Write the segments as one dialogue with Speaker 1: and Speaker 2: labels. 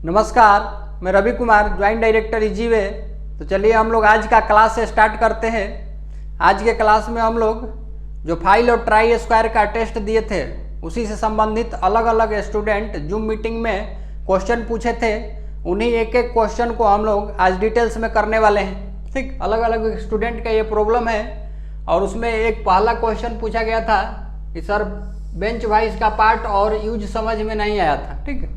Speaker 1: नमस्कार, मैं Ravi Kumar, joint director इजीवे। तो चलिए हम लोग आज का क्लास स्टार्ट करते हैं। आज के क्लास में हम लोग जो फाइल और ट्राई स्क्वायर का टेस्ट दिए थे उसी से संबंधित अलग अलग स्टूडेंट जूम मीटिंग में क्वेश्चन पूछे थे, उन्हीं एक एक क्वेश्चन को हम लोग आज डिटेल्स में करने वाले हैं। ठीक, अलग अलग स्टूडेंट का ये प्रॉब्लम है और उसमें एक पहला क्वेश्चन पूछा गया था कि सर बेंच वाइज का पार्ट और यूज समझ में नहीं आया था। ठीक है,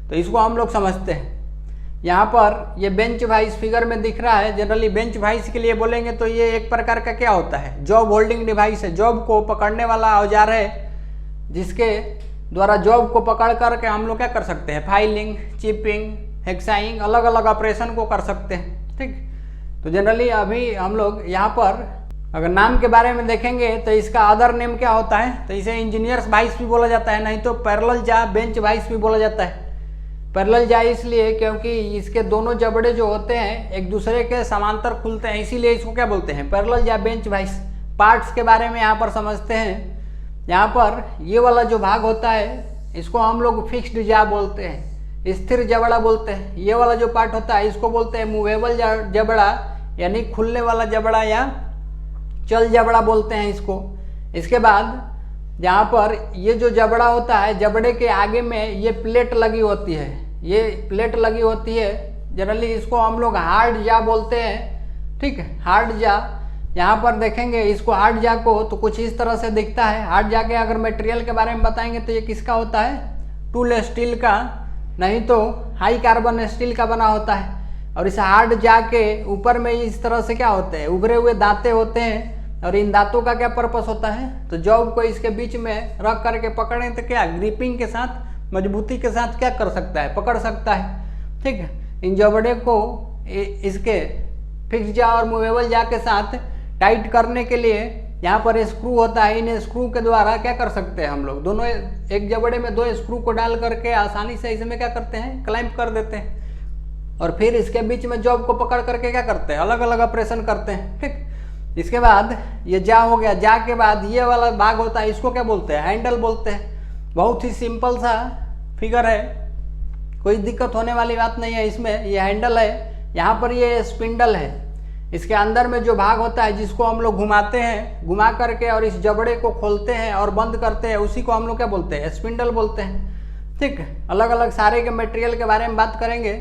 Speaker 1: तो इसको हम लोग समझते हैं। यहाँ पर ये बेंच वाइज फिगर में दिख रहा है। जनरली बेंच वाइज के लिए बोलेंगे तो ये एक प्रकार का क्या होता है, जॉब होल्डिंग डिवाइस है। जॉब को पकड़ने वाला औजार है जिसके द्वारा जॉब को पकड़ करके हम लोग क्या कर सकते हैं, फाइलिंग, चिपिंग, हेक्साइंग, अलग अलग ऑपरेशन को कर सकते हैं। ठीक, तो जनरली अभी हम लोग यहाँ पर अगर नाम के बारे में देखेंगे तो इसका अदर नेम क्या होता है, तो इसे इंजीनियर्स वाइस भी बोला जाता है, नहीं तो पैरेलल जा बेंच वाइस भी बोला जाता है। पैरेलल जा इसलिए क्योंकि इसके दोनों जबड़े जो होते हैं एक दूसरे के समांतर खुलते हैं, इसीलिए इसको क्या बोलते हैं, पैरेलल जा बेंच वाइस। पार्ट्स के बारे में यहाँ पर समझते हैं। यहाँ पर ये वाला जो भाग होता है इसको हम लोग फिक्स्ड जा बोलते हैं, स्थिर जबड़ा बोलते हैं। ये वाला जो पार्ट होता है इसको बोलते हैं मूवेबल जबड़ा, यानी खुलने वाला जबड़ा या चल जबड़ा बोलते हैं इसको। इसके बाद यहाँ पर ये जो जबड़ा होता है, जबड़े के आगे में ये प्लेट लगी होती है, ये प्लेट लगी होती है। जनरली इसको हम लोग हार्ड जा बोलते हैं। ठीक है, हार्ड जा। यहाँ पर देखेंगे इसको हार्ड जा को तो कुछ इस तरह से दिखता है। हार्ड जा के अगर मटेरियल के बारे में बताएंगे तो ये किसका होता है, टूल स्टील का, नहीं तो हाई कार्बन स्टील का बना होता है। और इस हार्ड जा के ऊपर में इस तरह से क्या होते हैं, उभरे हुए दांते होते हैं। और इन दांतों का क्या पर्पस होता है, तो जॉब को इसके बीच में रख करके पकड़ें तो क्या ग्रिपिंग के साथ, मजबूती के साथ क्या कर सकता है, पकड़ सकता है। ठीक है, इन जबड़े को इसके फिक्स जा और मूवेबल जा के साथ टाइट करने के लिए यहाँ पर स्क्रू होता है। इन स्क्रू के द्वारा क्या कर सकते हैं हम लोग, दोनों एक जबड़े में दो स्क्रू को डाल करके आसानी से इसमें क्या करते हैं, क्लैंप कर देते हैं। और फिर इसके बीच में जॉब को पकड़ करके क्या करते हैं, अलग अलग ऑपरेशन करते हैं। ठीक, इसके बाद ये जा हो गया। जा के बाद ये वाला भाग होता है, इसको क्या बोलते हैं, हैंडल बोलते हैं। बहुत ही सिंपल सा फिगर है, कोई दिक्कत होने वाली बात नहीं है इसमें। ये हैंडल है, यहाँ पर ये स्पिंडल है। इसके अंदर में जो भाग होता है जिसको हम लोग घुमाते हैं, घुमा करके और इस जबड़े को खोलते हैं और बंद करते हैं, उसी को हम लोग क्या बोलते हैं, स्पिंडल बोलते हैं। ठीक, अलग अलग सारे के मटेरियल के बारे में बात करेंगे,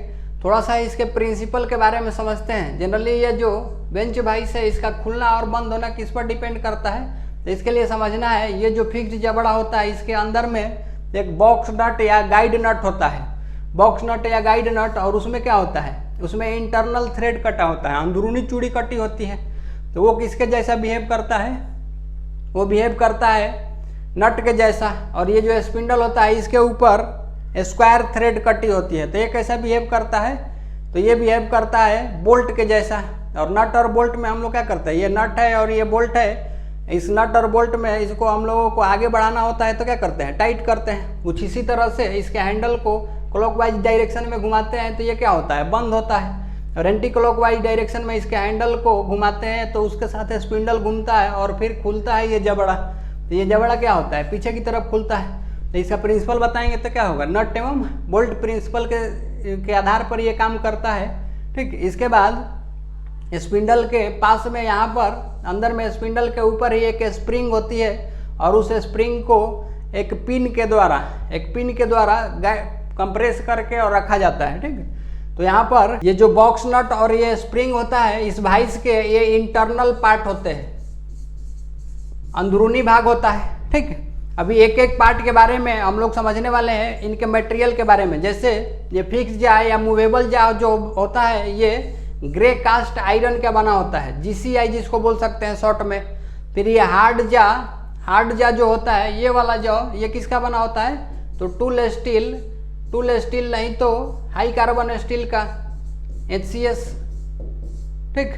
Speaker 1: थोड़ा सा इसके प्रिंसिपल के बारे में समझते हैं। जनरली ये जो बेंच वाइस है इसका खुलना और बंद होना किस पर डिपेंड करता है, तो इसके लिए समझना है ये जो फिक्स्ड जबड़ा होता है इसके अंदर में एक बॉक्स नट या गाइड नट होता है, बॉक्स नट या गाइड नट। और उसमें क्या होता है, उसमें इंटरनल थ्रेड कटा होता है, अंदरूनी चूड़ी कटी होती है। तो वो किसके जैसा बिहेव करता है, वो बिहेव करता है नट के जैसा। और ये जो स्पिंडल होता है इसके ऊपर स्क्वायर थ्रेड कटी होती है, तो ये कैसा बिहेव करता है, तो ये बिहेव करता है बोल्ट के जैसा। और नट और बोल्ट में हम लोग क्या करते हैं, ये नट है और ये बोल्ट है। इस नट और बोल्ट में इसको हम लोगों को आगे बढ़ाना होता है तो क्या करते हैं, टाइट करते हैं। कुछ इसी तरह से इसके हैंडल को क्लॉकवाइज डायरेक्शन में घुमाते हैं तो ये क्या होता है, बंद होता है। और एंटी क्लॉकवाइज डायरेक्शन में इसके हैंडल को घुमाते हैं तो उसके साथ स्पिंडल घूमता है और फिर खुलता है ये जबड़ा। तो ये जबड़ा क्या होता है, पीछे की तरफ खुलता है। तो इसका प्रिंसिपल बताएंगे तो क्या होगा, नट एवं बोल्ट प्रिंसिपल के आधार पर ये काम करता है। ठीक, इसके बाद स्पिंडल के पास में यहाँ पर अंदर में स्पिंडल के ऊपर ही एक स्प्रिंग होती है और उस स्प्रिंग को एक पिन के द्वारा कंप्रेस करके और रखा जाता है। ठीक, तो यहाँ पर ये जो बॉक्स नट और ये स्प्रिंग होता है इस वाइस के ये इंटरनल पार्ट होते हैं, अंदरूनी भाग होता है। ठीक, अभी एक एक पार्ट के बारे में हम लोग समझने वाले हैं, इनके मटेरियल के बारे में। जैसे ये फिक्स जा या मूवेबल जा जो होता है ये ग्रे कास्ट आयरन का बना होता है, GCI जिसको बोल सकते हैं शॉर्ट में। फिर ये हार्ड जा जो होता है ये वाला जो, ये किसका बना होता है, तो टूल स्टील नहीं तो हाई कार्बन स्टील का, HCS। ठीक,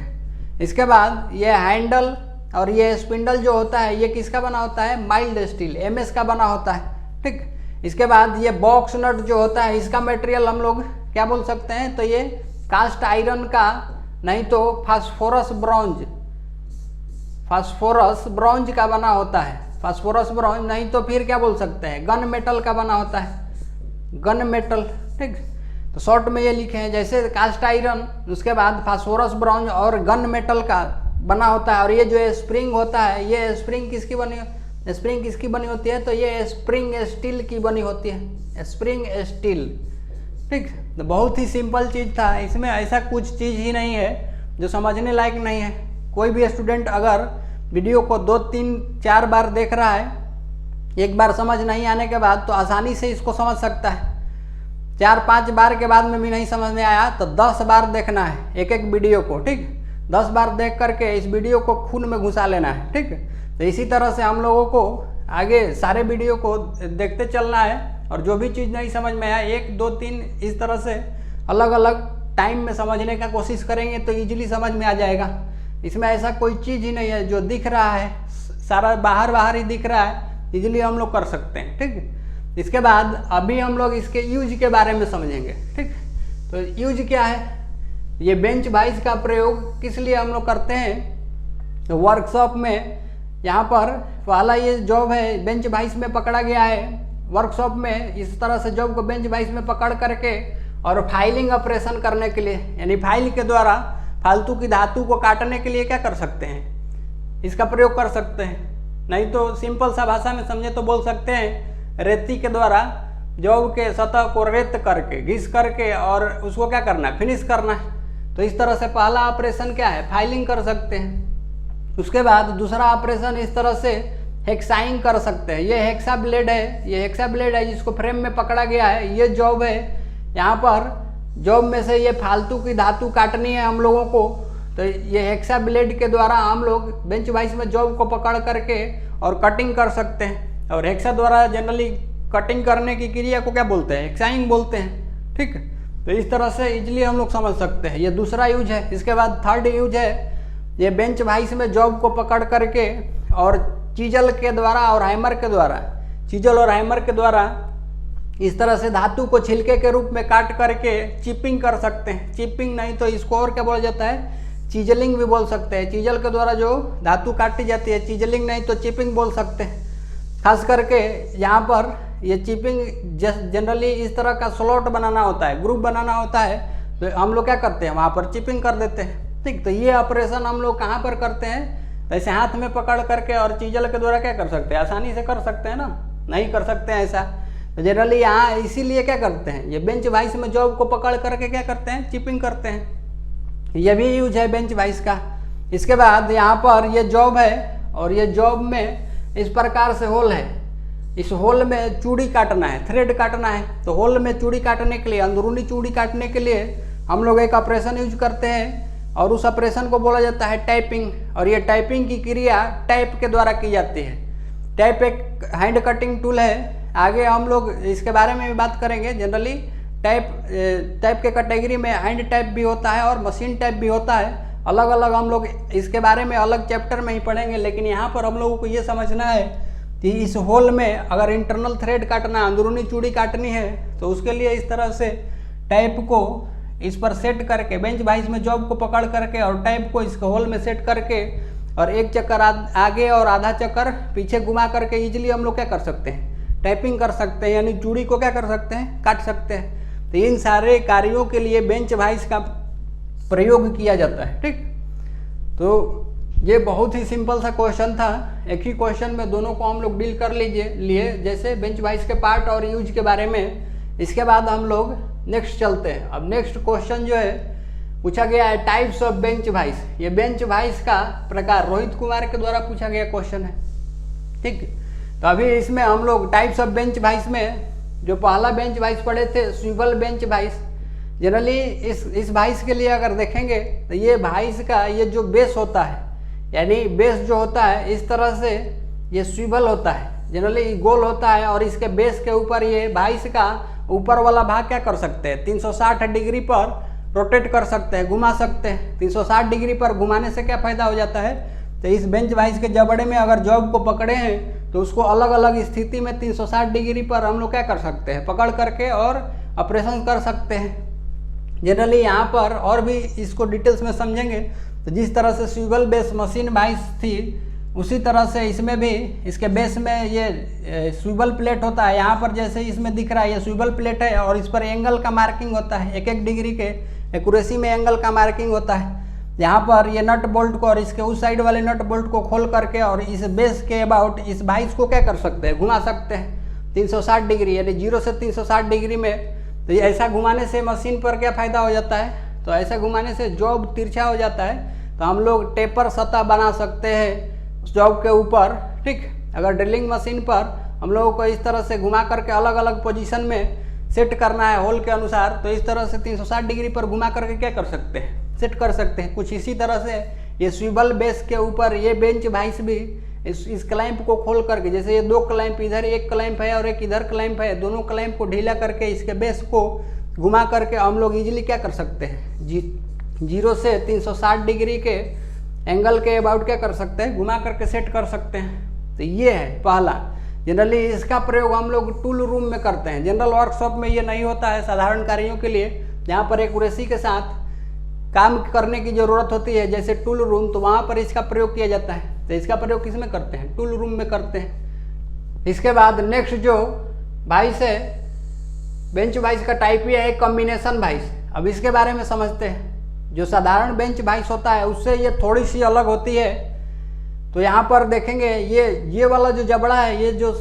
Speaker 1: इसके बाद ये हैंडल और ये स्पिंडल जो होता है ये किसका बना होता है, माइल्ड स्टील, MS का बना होता है। ठीक, इसके बाद ये बॉक्स नट जो होता है इसका मटेरियल हम लोग क्या बोल सकते हैं, तो ये कास्ट आयरन का नहीं तो फास्फोरस ब्रॉन्ज का बना होता है। फास्फोरस ब्रॉन्ज नहीं तो फिर क्या बोल सकते हैं, गन मेटल का बना होता है, गन मेटल। ठीक, तो शॉर्ट में ये लिखे हैं, जैसे कास्ट आयरन, उसके बाद फास्फोरस, ब्रॉन्ज और गन मेटल का बना होता है। और ये जो स्प्रिंग होता है, ये स्प्रिंग किसकी बनी होती है? तो ये स्प्रिंग स्टील की बनी होती है, स्प्रिंग स्टील। ठीक, तो बहुत ही सिंपल चीज़ था, इसमें ऐसा कुछ चीज़ ही नहीं है जो समझने लायक नहीं है। कोई भी स्टूडेंट अगर वीडियो को 2, 3, 4 बार देख रहा है, एक बार समझ नहीं आने के बाद तो आसानी से इसको समझ सकता है। 4-5 बार के बाद में भी नहीं समझ में आया तो 10 बार देखना है एक वीडियो को। ठीक, 10 बार देख करके इस वीडियो को खून में घुसा लेना है। ठीक, तो इसी तरह से हम लोगों को आगे सारे वीडियो को देखते चलना है, और जो भी चीज़ नहीं समझ में आया 1, 2, 3 इस तरह से अलग अलग टाइम में समझने का कोशिश करेंगे तो इजीली समझ में आ जाएगा। इसमें ऐसा कोई चीज़ ही नहीं है जो दिख रहा है, सारा बाहर ही दिख रहा है, इजीली हम लोग कर सकते हैं। ठीक, इसके बाद अभी हम लोग इसके यूज के बारे में समझेंगे। ठीक, तो यूज क्या है, ये बेंच वाइज का प्रयोग किस लिए हम लोग करते हैं? तो वर्कशॉप में यहाँ पर पहला ये जॉब है बेंच वाइज में पकड़ा गया है। वर्कशॉप में इस तरह से जॉब को बेंच वाइज में पकड़ करके और फाइलिंग ऑपरेशन करने के लिए, यानी फाइल के द्वारा फालतू की धातु को काटने के लिए क्या कर सकते हैं? इसका प्रयोग कर सकते हैं। नहीं तो सिंपल सा भाषा में समझे तो बोल सकते हैं रेती के द्वारा जॉब के सतह को रेत करके, घिस करके और उसको क्या करना है? फिनिश करना है। तो इस तरह से पहला ऑपरेशन क्या है? फाइलिंग कर सकते हैं। उसके बाद दूसरा ऑपरेशन इस तरह से हेक्साइंग कर सकते हैं। ये हेक्सा ब्लेड है, जिसको फ्रेम में पकड़ा गया है। ये जॉब है, यहाँ पर जॉब में से ये फालतू की धातु काटनी है हम लोगों को, तो ये हेक्सा ब्लेड के द्वारा हम लोग बेंच वाइज में जॉब को पकड़ करके और कटिंग कर सकते हैं। और हेक्सा द्वारा जनरली कटिंग करने की क्रिया को क्या बोलते हैं? हेक्साइंग बोलते हैं। ठीक, तो इस तरह से इजीली हम लोग समझ सकते हैं। ये दूसरा यूज है। इसके बाद थर्ड यूज है, ये बेंच वाइज में जॉब को पकड़ करके और चीजल के द्वारा और हैमर के द्वारा इस तरह से धातु को छिलके के रूप में काट करके चिपिंग कर सकते हैं। चिपिंग नहीं तो इसको और क्या बोला जाता है? चीजलिंग भी बोल सकते हैं। चीजल के द्वारा जो धातु काटी जाती है, चीजलिंग नहीं तो चिपिंग बोल सकते हैं। खास करके यहाँ पर ये चिपिंग जनरली इस तरह का स्लॉट बनाना होता है, ग्रुप बनाना होता है, तो हम लोग क्या करते हैं? वहाँ पर चिपिंग कर देते हैं। ठीक, तो ये ऑपरेशन हम लोग कहाँ पर करते हैं? ऐसे हाथ में पकड़ करके और चीजल के द्वारा क्या कर सकते हैं? आसानी से कर सकते हैं ना? नहीं कर सकते हैं ऐसा। तो जनरली यहाँ इसीलिए क्या करते हैं? ये बेंच वाइज में जॉब को पकड़ करके क्या करते हैं? चिपिंग करते हैं। ये भी यूज है बेंच वाइज का। इसके बाद यहाँ पर ये जॉब है, और ये जॉब में इस प्रकार से होल है। इस होल में चूड़ी काटना है, थ्रेड काटना है। तो होल में चूड़ी काटने के लिए, अंदरूनी चूड़ी काटने के लिए हम लोग एक ऑपरेशन यूज करते हैं, और उस ऑपरेशन को बोला जाता है टाइपिंग। और ये टाइपिंग की क्रिया टाइप के द्वारा की जाती है। टाइप एक हैंड कटिंग टूल है। आगे हम लोग इसके बारे में भी बात करेंगे। जनरली टाइप के कैटेगरी में हैंड टाइप भी होता है और मशीन टाइप भी होता है। अलग अलग हम लोग इसके बारे में अलग चैप्टर में ही पढ़ेंगे, लेकिन यहाँ पर हम लोगों को ये समझना है कि इस होल में अगर इंटरनल थ्रेड काटना, अंदरूनी चूड़ी काटनी है, तो उसके लिए इस तरह से टाइप को इस पर सेट करके, बेंच वाइज में जॉब को पकड़ करके और टाइप को इस होल में सेट करके और एक चक्कर आगे और आधा चक्कर पीछे घुमा करके इजीली हम लोग क्या कर सकते हैं? टाइपिंग कर सकते हैं, यानी चूड़ी को क्या कर सकते हैं? काट सकते हैं। तो इन सारे कार्यों के लिए बेंच वाइज का प्रयोग किया जाता है। ठीक, तो ये बहुत ही सिंपल सा क्वेश्चन था। एक ही क्वेश्चन में दोनों को हम लोग डील कर लिए, जैसे बेंच वाइज के पार्ट और यूज के बारे में। इसके बाद हम लोग नेक्स्ट चलते हैं। अब नेक्स्ट क्वेश्चन जो है पूछा गया है टाइप्स ऑफ बेंच वाइज। ये बेंच वाइज का प्रकार रोहित कुमार के द्वारा पूछा गया क्वेश्चन है। ठीक, तो अभी इसमें हम लोग टाइप्स ऑफ बेंच वाइज में जो पहला बेंच वाइज पढ़े थे, स्विवल बेंच वाइज। जनरली इस वाइज के लिए अगर देखेंगे तो ये वाइज का ये जो बेस होता है, यानी बेस जो होता है इस तरह से ये स्विवल होता है, जनरली गोल होता है, और इसके बेस के ऊपर ये वाइज का ऊपर वाला भाग क्या कर सकते हैं? 360 डिग्री पर रोटेट कर सकते हैं, घुमा सकते हैं। 360 डिग्री पर घुमाने से क्या फायदा हो जाता है? तो इस बेंच वाइज के जबड़े में अगर जॉब को पकड़े हैं तो उसको अलग अलग स्थिति में 360 डिग्री पर हम लोग क्या कर सकते हैं? पकड़ करके और ऑपरेशन कर सकते हैं। जनरली यहाँ पर और भी इसको डिटेल्स में समझेंगे तो जिस तरह से स्विवल बेस मशीन वाइज थी उसी तरह से इसमें भी इसके बेस में ये स्विबल प्लेट होता है। यहाँ पर जैसे इसमें दिख रहा है ये स्विबल प्लेट है और इस पर एंगल का मार्किंग होता है, 1-1 डिग्री के एक्यूरेसी में एंगल का मार्किंग होता है। यहाँ पर ये नट बोल्ट को और इसके उस साइड वाले नट बोल्ट को खोल करके और इस बेस के अबाउट इस वाइस को क्या कर सकते हैं, घुमा सकते हैं 360 डिग्री, यानी 0 से 360 डिग्री में। तो ये ऐसा घुमाने से मशीन पर क्या फ़ायदा हो जाता है, तो ऐसा घुमाने से जॉब तिरछा हो जाता है, तो हम लोग टेपर सतह बना सकते हैं उस जॉब के ऊपर। ठीक, अगर ड्रिलिंग मशीन पर हम लोगों को इस तरह से घुमा करके अलग अलग पोजीशन में सेट करना है होल के अनुसार, तो इस तरह से 360 डिग्री पर घुमा करके क्या कर सकते हैं, सेट कर सकते हैं। कुछ इसी तरह से ये स्विबल बेस के ऊपर ये बेंच वाइस भी इस क्लैंप को खोल करके, जैसे ये 2 क्लैंप, इधर एक क्लैंप है और एक इधर क्लैंप है, दोनों क्लैंप को ढीला करके इसके बेस को घुमा करके हम लोग इजीली क्या कर सकते हैं, 0 से 360 डिग्री के एंगल के अबाउट क्या कर सकते हैं, घुमा करके सेट कर सकते हैं। तो ये है पहला। जनरली इसका प्रयोग हम लोग टूल रूम में करते हैं, जनरल वर्कशॉप में ये नहीं होता है। साधारण कार्यों के लिए जहाँ पर एक्यूरेसी के साथ काम करने की ज़रूरत होती है, जैसे टूल रूम, तो वहाँ पर इसका प्रयोग किया जाता है। तो इसका प्रयोग किस में करते हैं, टूल रूम में करते हैं। इसके बाद नेक्स्ट जो वाइस है, बेंच वाइस का टाइप ही है एक कॉम्बिनेशन वाइस। अब इसके बारे में समझते हैं। जो साधारण बेंच वाइस होता है उससे ये थोड़ी सी अलग होती है। तो यहाँ पर देखेंगे ये वाला जो जबड़ा है, ये जो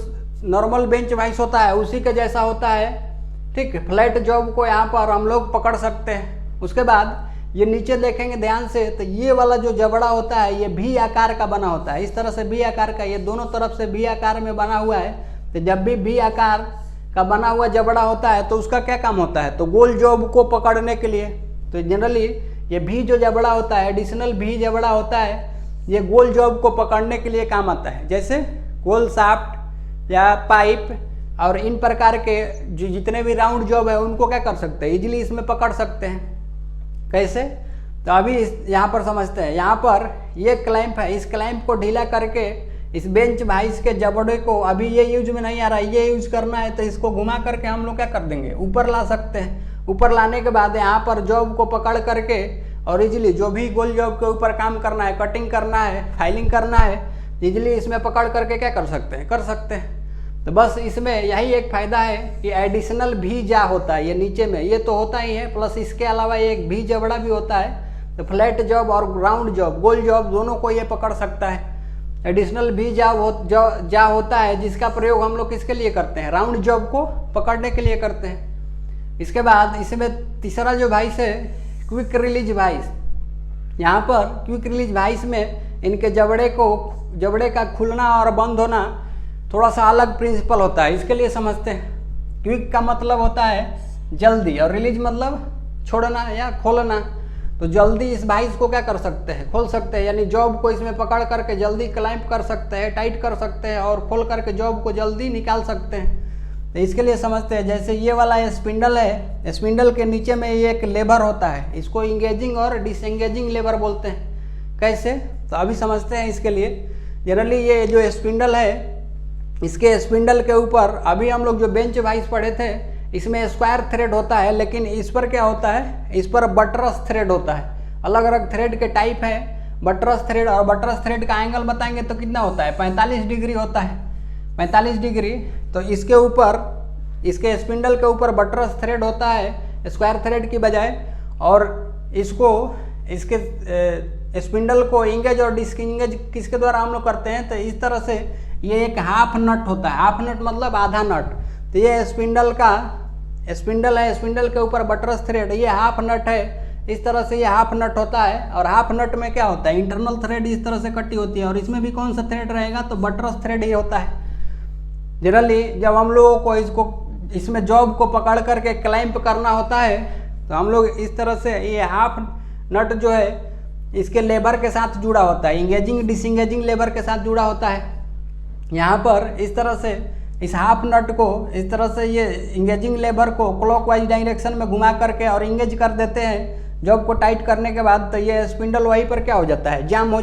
Speaker 1: नॉर्मल बेंच वाइस होता है उसी के जैसा होता है। ठीक, फ्लैट जॉब को यहाँ पर हम लोग पकड़ सकते हैं। उसके बाद ये नीचे देखेंगे ध्यान से, तो ये वाला जो जबड़ा होता है ये भी आकार का बना होता है, इस तरह से भी आकार का, ये दोनों तरफ से भी आकार में बना हुआ है। तो जब भी आकार का बना हुआ जबड़ा होता है तो उसका क्या काम होता है, तो गोल जॉब को पकड़ने के लिए। तो जनरली ये भी जो जबड़ा होता है, एडिशनल भी जबड़ा होता है, ये गोल जॉब को पकड़ने के लिए काम आता है। जैसे गोल शाफ्ट या पाइप और इन प्रकार के जो जितने भी राउंड जॉब है उनको क्या कर सकते हैं, इजीली इसमें पकड़ सकते हैं। कैसे, तो अभी यहाँ पर समझते हैं। यहाँ पर ये क्लैंप है, इस क्लैंप को ढीला करके इस बेंच वाइस के जबड़े को, अभी ये यूज में नहीं आ रहा है, ये यूज करना है, तो इसको घुमा करके हम लोग क्या कर देंगे, ऊपर ला सकते हैं। ऊपर लाने के बाद यहाँ पर जॉब को पकड़ करके और इजीली जो भी गोल जॉब के ऊपर काम करना है, कटिंग करना है, फाइलिंग करना है, इजीली इसमें पकड़ करके क्या कर सकते हैं, कर सकते हैं। तो बस इसमें यही एक फ़ायदा है कि एडिशनल भी जा होता है, ये नीचे में ये तो होता ही है, प्लस इसके अलावा एक भी जबड़ा भी होता है। तो फ्लैट जॉब और राउंड जॉब, गोल जॉब दोनों को ये पकड़ सकता है। एडिशनल भी जा होता है जिसका प्रयोग हम लोग किसके लिए करते हैं, राउंड जॉब को पकड़ने के लिए करते हैं। इसके बाद इसमें तीसरा जो वाइस है क्विक रिलीज वाइस। यहाँ पर क्विक रिलीज वाइस में इनके जबड़े का खुलना और बंद होना थोड़ा सा अलग प्रिंसिपल होता है। इसके लिए समझते हैं। क्विक का मतलब होता है जल्दी और रिलीज मतलब छोड़ना या खोलना। तो जल्दी इस वाइस को क्या कर सकते हैं, खोल सकते हैं, यानी जॉब को इसमें पकड़ करके जल्दी क्लैंप कर सकते हैं, टाइट कर सकते हैं और खोल करके जॉब को जल्दी निकाल सकते हैं। तो इसके लिए समझते हैं। जैसे ये वाला स्पिंडल है, स्पिंडल के नीचे में ये एक लेबर होता है, इसको इंगेजिंग और डिसएंगेजिंग लेबर बोलते हैं। कैसे, तो अभी समझते हैं। इसके लिए जनरली ये जो स्पिंडल है, इसके स्पिंडल के ऊपर अभी हम लोग जो बेंच वाइस पढ़े थे, इसमें स्क्वायर थ्रेड होता है, लेकिन इस पर क्या होता है, इस पर बटरस थ्रेड होता है। अलग अलग थ्रेड के टाइप है, बटरस थ्रेड। और बटरस थ्रेड का एंगल बताएंगे तो कितना होता है, 45 डिग्री होता है, 45 डिग्री। तो इसके ऊपर, इसके स्पिंडल के ऊपर बटरस थ्रेड होता है स्क्वायर थ्रेड की बजाय, और इसको इसके स्पिंडल को इंगेज और डिसएंगेज किसके द्वारा हम लोग करते हैं, तो इस तरह से ये एक हाफ नट होता है। हाफ नट मतलब आधा नट। तो ये स्पिंडल है, स्पिंडल के ऊपर बटरस थ्रेड, ये हाफ नट है। इस तरह से ये हाफ नट होता है। और हाफ नट में क्या होता है, इंटरनल थ्रेड इस तरह से कटी होती है, और इसमें भी कौन सा थ्रेड रहेगा, तो बटरस थ्रेड ही होता है। जनरली जब हम लोगों को इसमें जॉब को पकड़ करके क्लैंप करना होता है, तो हम लोग इस तरह से, ये हाफ नट जो है इसके लेबर के साथ जुड़ा होता है, इंगेजिंग डिसएंगेजिंग लेबर के साथ जुड़ा होता है। यहाँ पर इस तरह से इस हाफ नट को इस तरह से ये इंगेजिंग लेबर को क्लॉकवाइज डायरेक्शन में घुमा करके और इंगेज कर देते हैं। जॉब को टाइट करने के बाद तो ये स्पिंडल वहीं पर क्या हो जाता है, जाम हो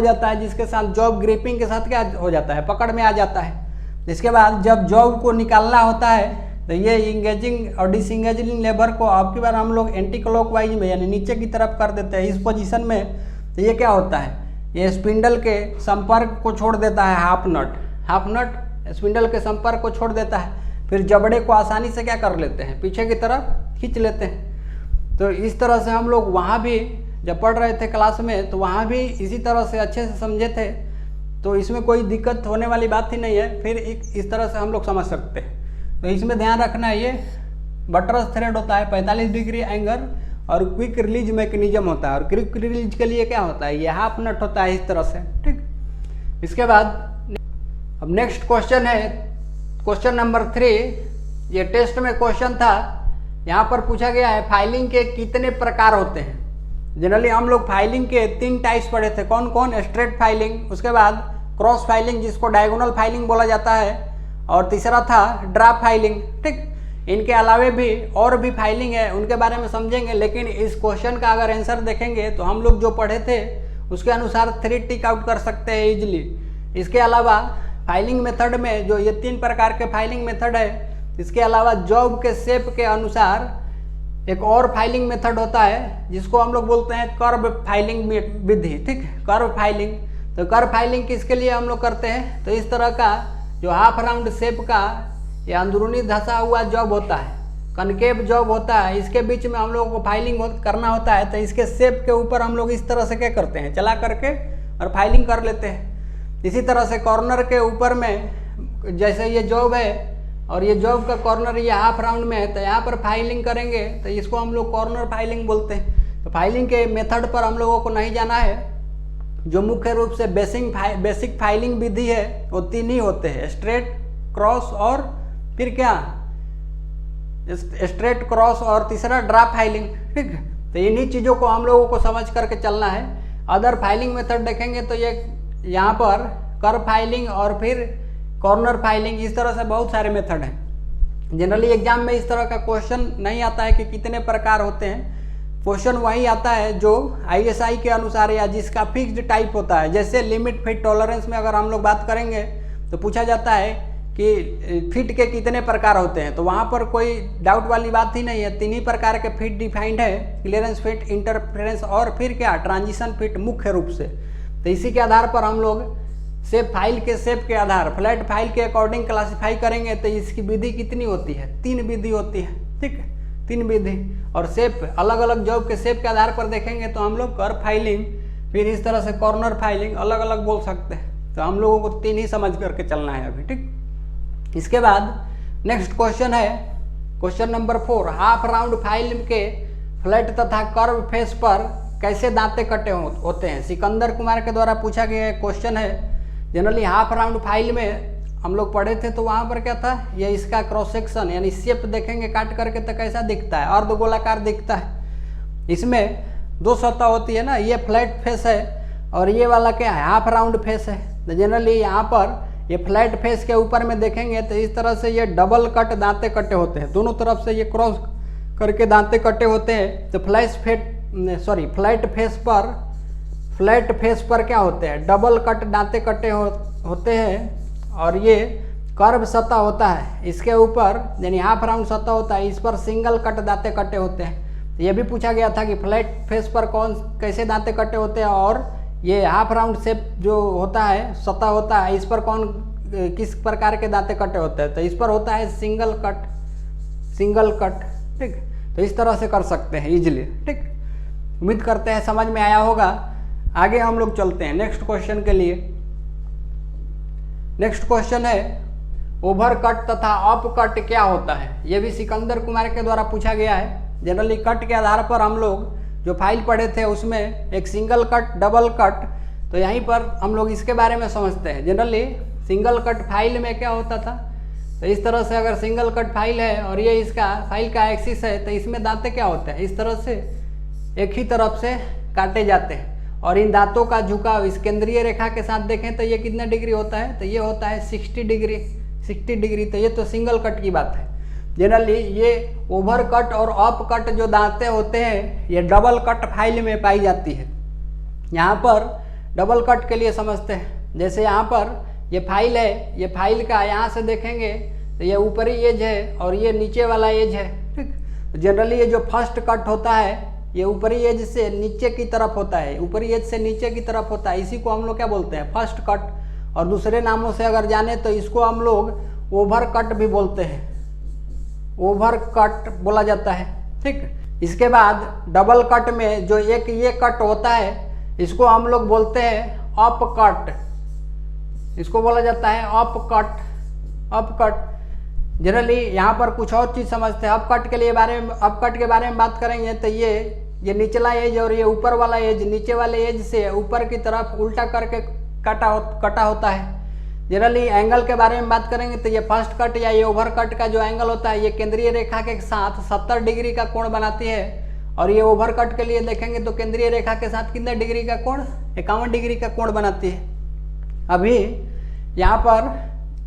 Speaker 1: जाता है, जिसके साथ जॉब ग्रिपिंग के साथ क्या हो जाता है, पकड़ में आ जाता है। इसके बाद जब जॉब को निकालना होता है, तो ये इंगेजिंग और डिसएंगेजिंग लेबर को अब की बार हम लोग एंटी क्लॉकवाइज में यानी नीचे की तरफ कर देते हैं, इस पोजीशन में। तो ये क्या होता है, ये स्पिंडल के संपर्क को छोड़ देता है, हाफ नट स्पिंडल के संपर्क को छोड़ देता है, फिर जबड़े को आसानी से क्या कर लेते हैं, पीछे की तरफ खींच लेते हैं। तो इस तरह से हम लोग वहाँ भी जब पढ़ रहे थे क्लास में, तो वहाँ भी इसी तरह से अच्छे से समझे थे, तो इसमें कोई दिक्कत होने वाली बात ही नहीं है। फिर इस तरह से हम लोग समझ सकते हैं। तो इसमें ध्यान रखना है, ये बटरस थ्रेड होता है, 45 डिग्री एंगल और क्विक रिलीज मैकेनिज्म होता है। और क्विक रिलीज के लिए क्या होता है, ये हाफ नट होता है इस तरह से, ठीक। इसके बाद अब नेक्स्ट क्वेश्चन है क्वेश्चन नंबर 3। ये टेस्ट में क्वेश्चन था, यहाँ पर पूछा गया है फाइलिंग के कितने प्रकार होते हैं। जनरली हम लोग फाइलिंग के 3 टाइप्स पढ़े थे, कौन कौन, स्ट्रेट फाइलिंग, उसके बाद क्रॉस फाइलिंग जिसको डायगोनल फाइलिंग बोला जाता है, और तीसरा था ड्राफ्ट फाइलिंग, ठीक। इनके अलावे भी और भी फाइलिंग है, उनके बारे में समझेंगे। लेकिन इस क्वेश्चन का अगर आंसर देखेंगे तो हम लोग जो पढ़े थे उसके अनुसार 3 टिक आउट कर सकते हैं इजीली। इसके अलावा फाइलिंग मेथड में जो ये 3 प्रकार के फाइलिंग मेथड है, इसके अलावा जॉब के शेप के अनुसार एक और फाइलिंग मेथड होता है जिसको हम लोग बोलते हैं कर्व फाइलिंग विधि, ठीक, कर्व फाइलिंग। तो कर्व फाइलिंग किसके लिए हम लोग करते हैं, तो इस तरह का जो हाफ राउंड शेप का ये अंदरूनी धंसा हुआ जॉब होता है, कनकेव जॉब होता है, इसके बीच में हम लोगों को फाइलिंग करना होता है। तो इसके शेप के ऊपर हम लोग इस तरह से क्या करते हैं, चला करके और फाइलिंग कर लेते हैं। इसी तरह से कॉर्नर के ऊपर में जैसे ये जॉब है और ये जॉब का कॉर्नर ये हाफ राउंड में है, तो यहाँ पर फाइलिंग करेंगे तो इसको हम लोग कॉर्नर फाइलिंग बोलते हैं। तो फाइलिंग के मेथड पर हम लोगों को नहीं जाना है। जो मुख्य रूप से बेसिक फाइलिंग विधि है वो 3 ही होते हैं, स्ट्रेट, क्रॉस और फिर क्या, स्ट्रेट, क्रॉस और तीसरा ड्राफ्ट फाइलिंग, ठीक। तो इन्हीं चीज़ों को हम लोगों को समझ करके चलना है। अदर फाइलिंग मेथड देखेंगे तो ये यहाँ पर कर्व फाइलिंग और फिर कॉर्नर फाइलिंग, इस तरह से बहुत सारे मेथड हैं। जनरली एग्जाम में इस तरह का क्वेश्चन नहीं आता है कि कितने प्रकार होते हैं। क्वेश्चन वही आता है जो ISI के अनुसार या जिसका फिक्स्ड टाइप होता है। जैसे लिमिट फिट टॉलरेंस में अगर हम लोग बात करेंगे तो पूछा जाता है कि फिट के कितने प्रकार होते हैं, तो वहाँ पर कोई डाउट वाली बात ही नहीं है। 3 ही प्रकार के फिट डिफाइंड है, क्लियरेंस फिट, इंटरफेरेंस और फिर क्या, ट्रांजिशन फिट मुख्य रूप से। तो इसी के आधार पर हम लोग शेप, फाइल के शेप के आधार, फ्लैट फाइल के अकॉर्डिंग क्लासीफाई करेंगे। तो इसकी विधि कितनी होती है, 3 विधि होती है, ठीक है, 3 विधि। और शेप अलग अलग जॉब के शेप के आधार पर देखेंगे तो हम लोग कर्व फाइलिंग, फिर इस तरह से कॉर्नर फाइलिंग अलग अलग बोल सकते हैं। तो हम लोगों को 3 ही समझ करके चलना है अभी, ठीक। इसके बाद नेक्स्ट क्वेश्चन है question number 4। Half round file के फ्लैट तथा कर्व फेस पर कैसे दांते कटे होते हैं। सिकंदर कुमार के द्वारा पूछा गया क्वेश्चन है। जनरली हाफ राउंड फाइल में हम लोग पढ़े थे तो वहाँ पर क्या था, ये इसका क्रॉस सेक्शन यानी शेप देखेंगे काट करके तो कैसा दिखता है, अर्धगोलाकार दिखता है। इसमें 2 सतह होती है ना, ये फ्लैट फेस है और ये वाला क्या है, हाफ राउंड फेस है। तो जनरली यहाँ पर ये फ्लैट फेस के ऊपर में देखेंगे तो इस तरह से ये डबल कट दांते कटे होते हैं, दोनों तरफ से ये क्रॉस करके दांते कटे होते हैं। तो फ्लैट फेस पर क्या होते हैं, डबल कट दांते कटे होते हैं। और ये कर्व सतह होता है, इसके ऊपर यानी हाफ राउंड सतह होता है, इस पर सिंगल कट दांते कटे होते हैं। ये भी पूछा गया था कि फ्लैट फेस पर कैसे दांते कटे होते हैं, और ये हाफ राउंड शेप जो होता है, सतह होता है, इस पर किस प्रकार के दांते कटे होते हैं। तो इस पर होता है सिंगल कट, ठीक। तो इस तरह से कर सकते हैं इजीली, ठीक। उम्मीद करते हैं समझ में आया होगा। आगे हम लोग चलते हैं नेक्स्ट क्वेश्चन के लिए। नेक्स्ट क्वेश्चन है ओवर कट तथा अप कट क्या होता है। यह भी सिकंदर कुमार के द्वारा पूछा गया है। जनरली कट के आधार पर हम लोग जो फाइल पढ़े थे उसमें एक सिंगल कट, डबल कट, तो यहीं पर हम लोग इसके बारे में समझते हैं। जनरली सिंगल कट फाइल में क्या होता था, तो इस तरह से अगर सिंगल कट फाइल है और ये इसका फाइल का एक्सिस है, तो इसमें दांते क्या होते हैं, इस तरह से एक ही तरफ से काटे जाते हैं। और इन दांतों का झुकाव इस केंद्रीय रेखा के साथ देखें तो ये कितना डिग्री होता है, तो ये होता है 60 डिग्री। तो ये तो सिंगल कट की बात है। जनरली ये ओवर कट और अप कट जो दांतें होते हैं ये डबल कट फाइल में पाई जाती है। यहाँ पर डबल कट के लिए समझते हैं, जैसे यहाँ पर ये फाइल है, ये फाइल का यहाँ से देखेंगे तो ये ऊपरी एज है और ये नीचे वाला एज है, ठीक। जनरली ये जो फर्स्ट कट होता है ये ऊपरी एज से नीचे की तरफ होता है, ऊपरी एज से नीचे की तरफ होता है, इसी को हम लोग क्या बोलते हैं, फर्स्ट कट। और दूसरे नामों से अगर जाने तो इसको हम लोग ओवर कट भी बोलते हैं, ओवर कट बोला जाता है, ठीक। इसके बाद डबल कट में जो एक ये कट होता है इसको हम लोग बोलते हैं अप कट, इसको बोला जाता है up cut, up cut. Generally यहाँ पर कुछ और चीज़ समझते हैं। अप कट के लिए अप कट के बारे में बात करेंगे तो ये निचला एज और ये ऊपर वाला एज नीचे वाले एज से ऊपर की तरफ उल्टा करके कटा होता है। जनरली एंगल के बारे में बात करेंगे तो ये फर्स्ट कट या ये ओवर कट का जो एंगल होता है ये केंद्रीय रेखा के साथ 70 डिग्री का कोण बनाती है, और ये ओवर कट के लिए देखेंगे तो केंद्रीय रेखा के साथ कितने डिग्री का कोण, 51 डिग्री का कोण बनाती है। अभी यहाँ पर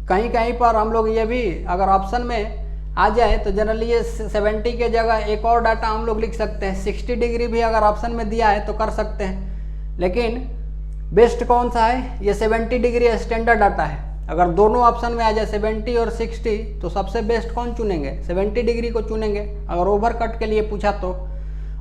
Speaker 1: कहीं कहीं पर हम लोग ये भी अगर ऑप्शन में आ जाए तो जनरली ये 70 के जगह एक और डाटा हम लोग लिख सकते हैं, 60 डिग्री भी अगर ऑप्शन में दिया है तो कर सकते हैं। लेकिन बेस्ट कौन सा है, ये 70 डिग्री स्टैंडर्ड डाटा है। अगर दोनों ऑप्शन में आ जाए 70 और 60 तो सबसे बेस्ट कौन चुनेंगे, 70 डिग्री को चुनेंगे अगर ओवर कट के लिए पूछा तो।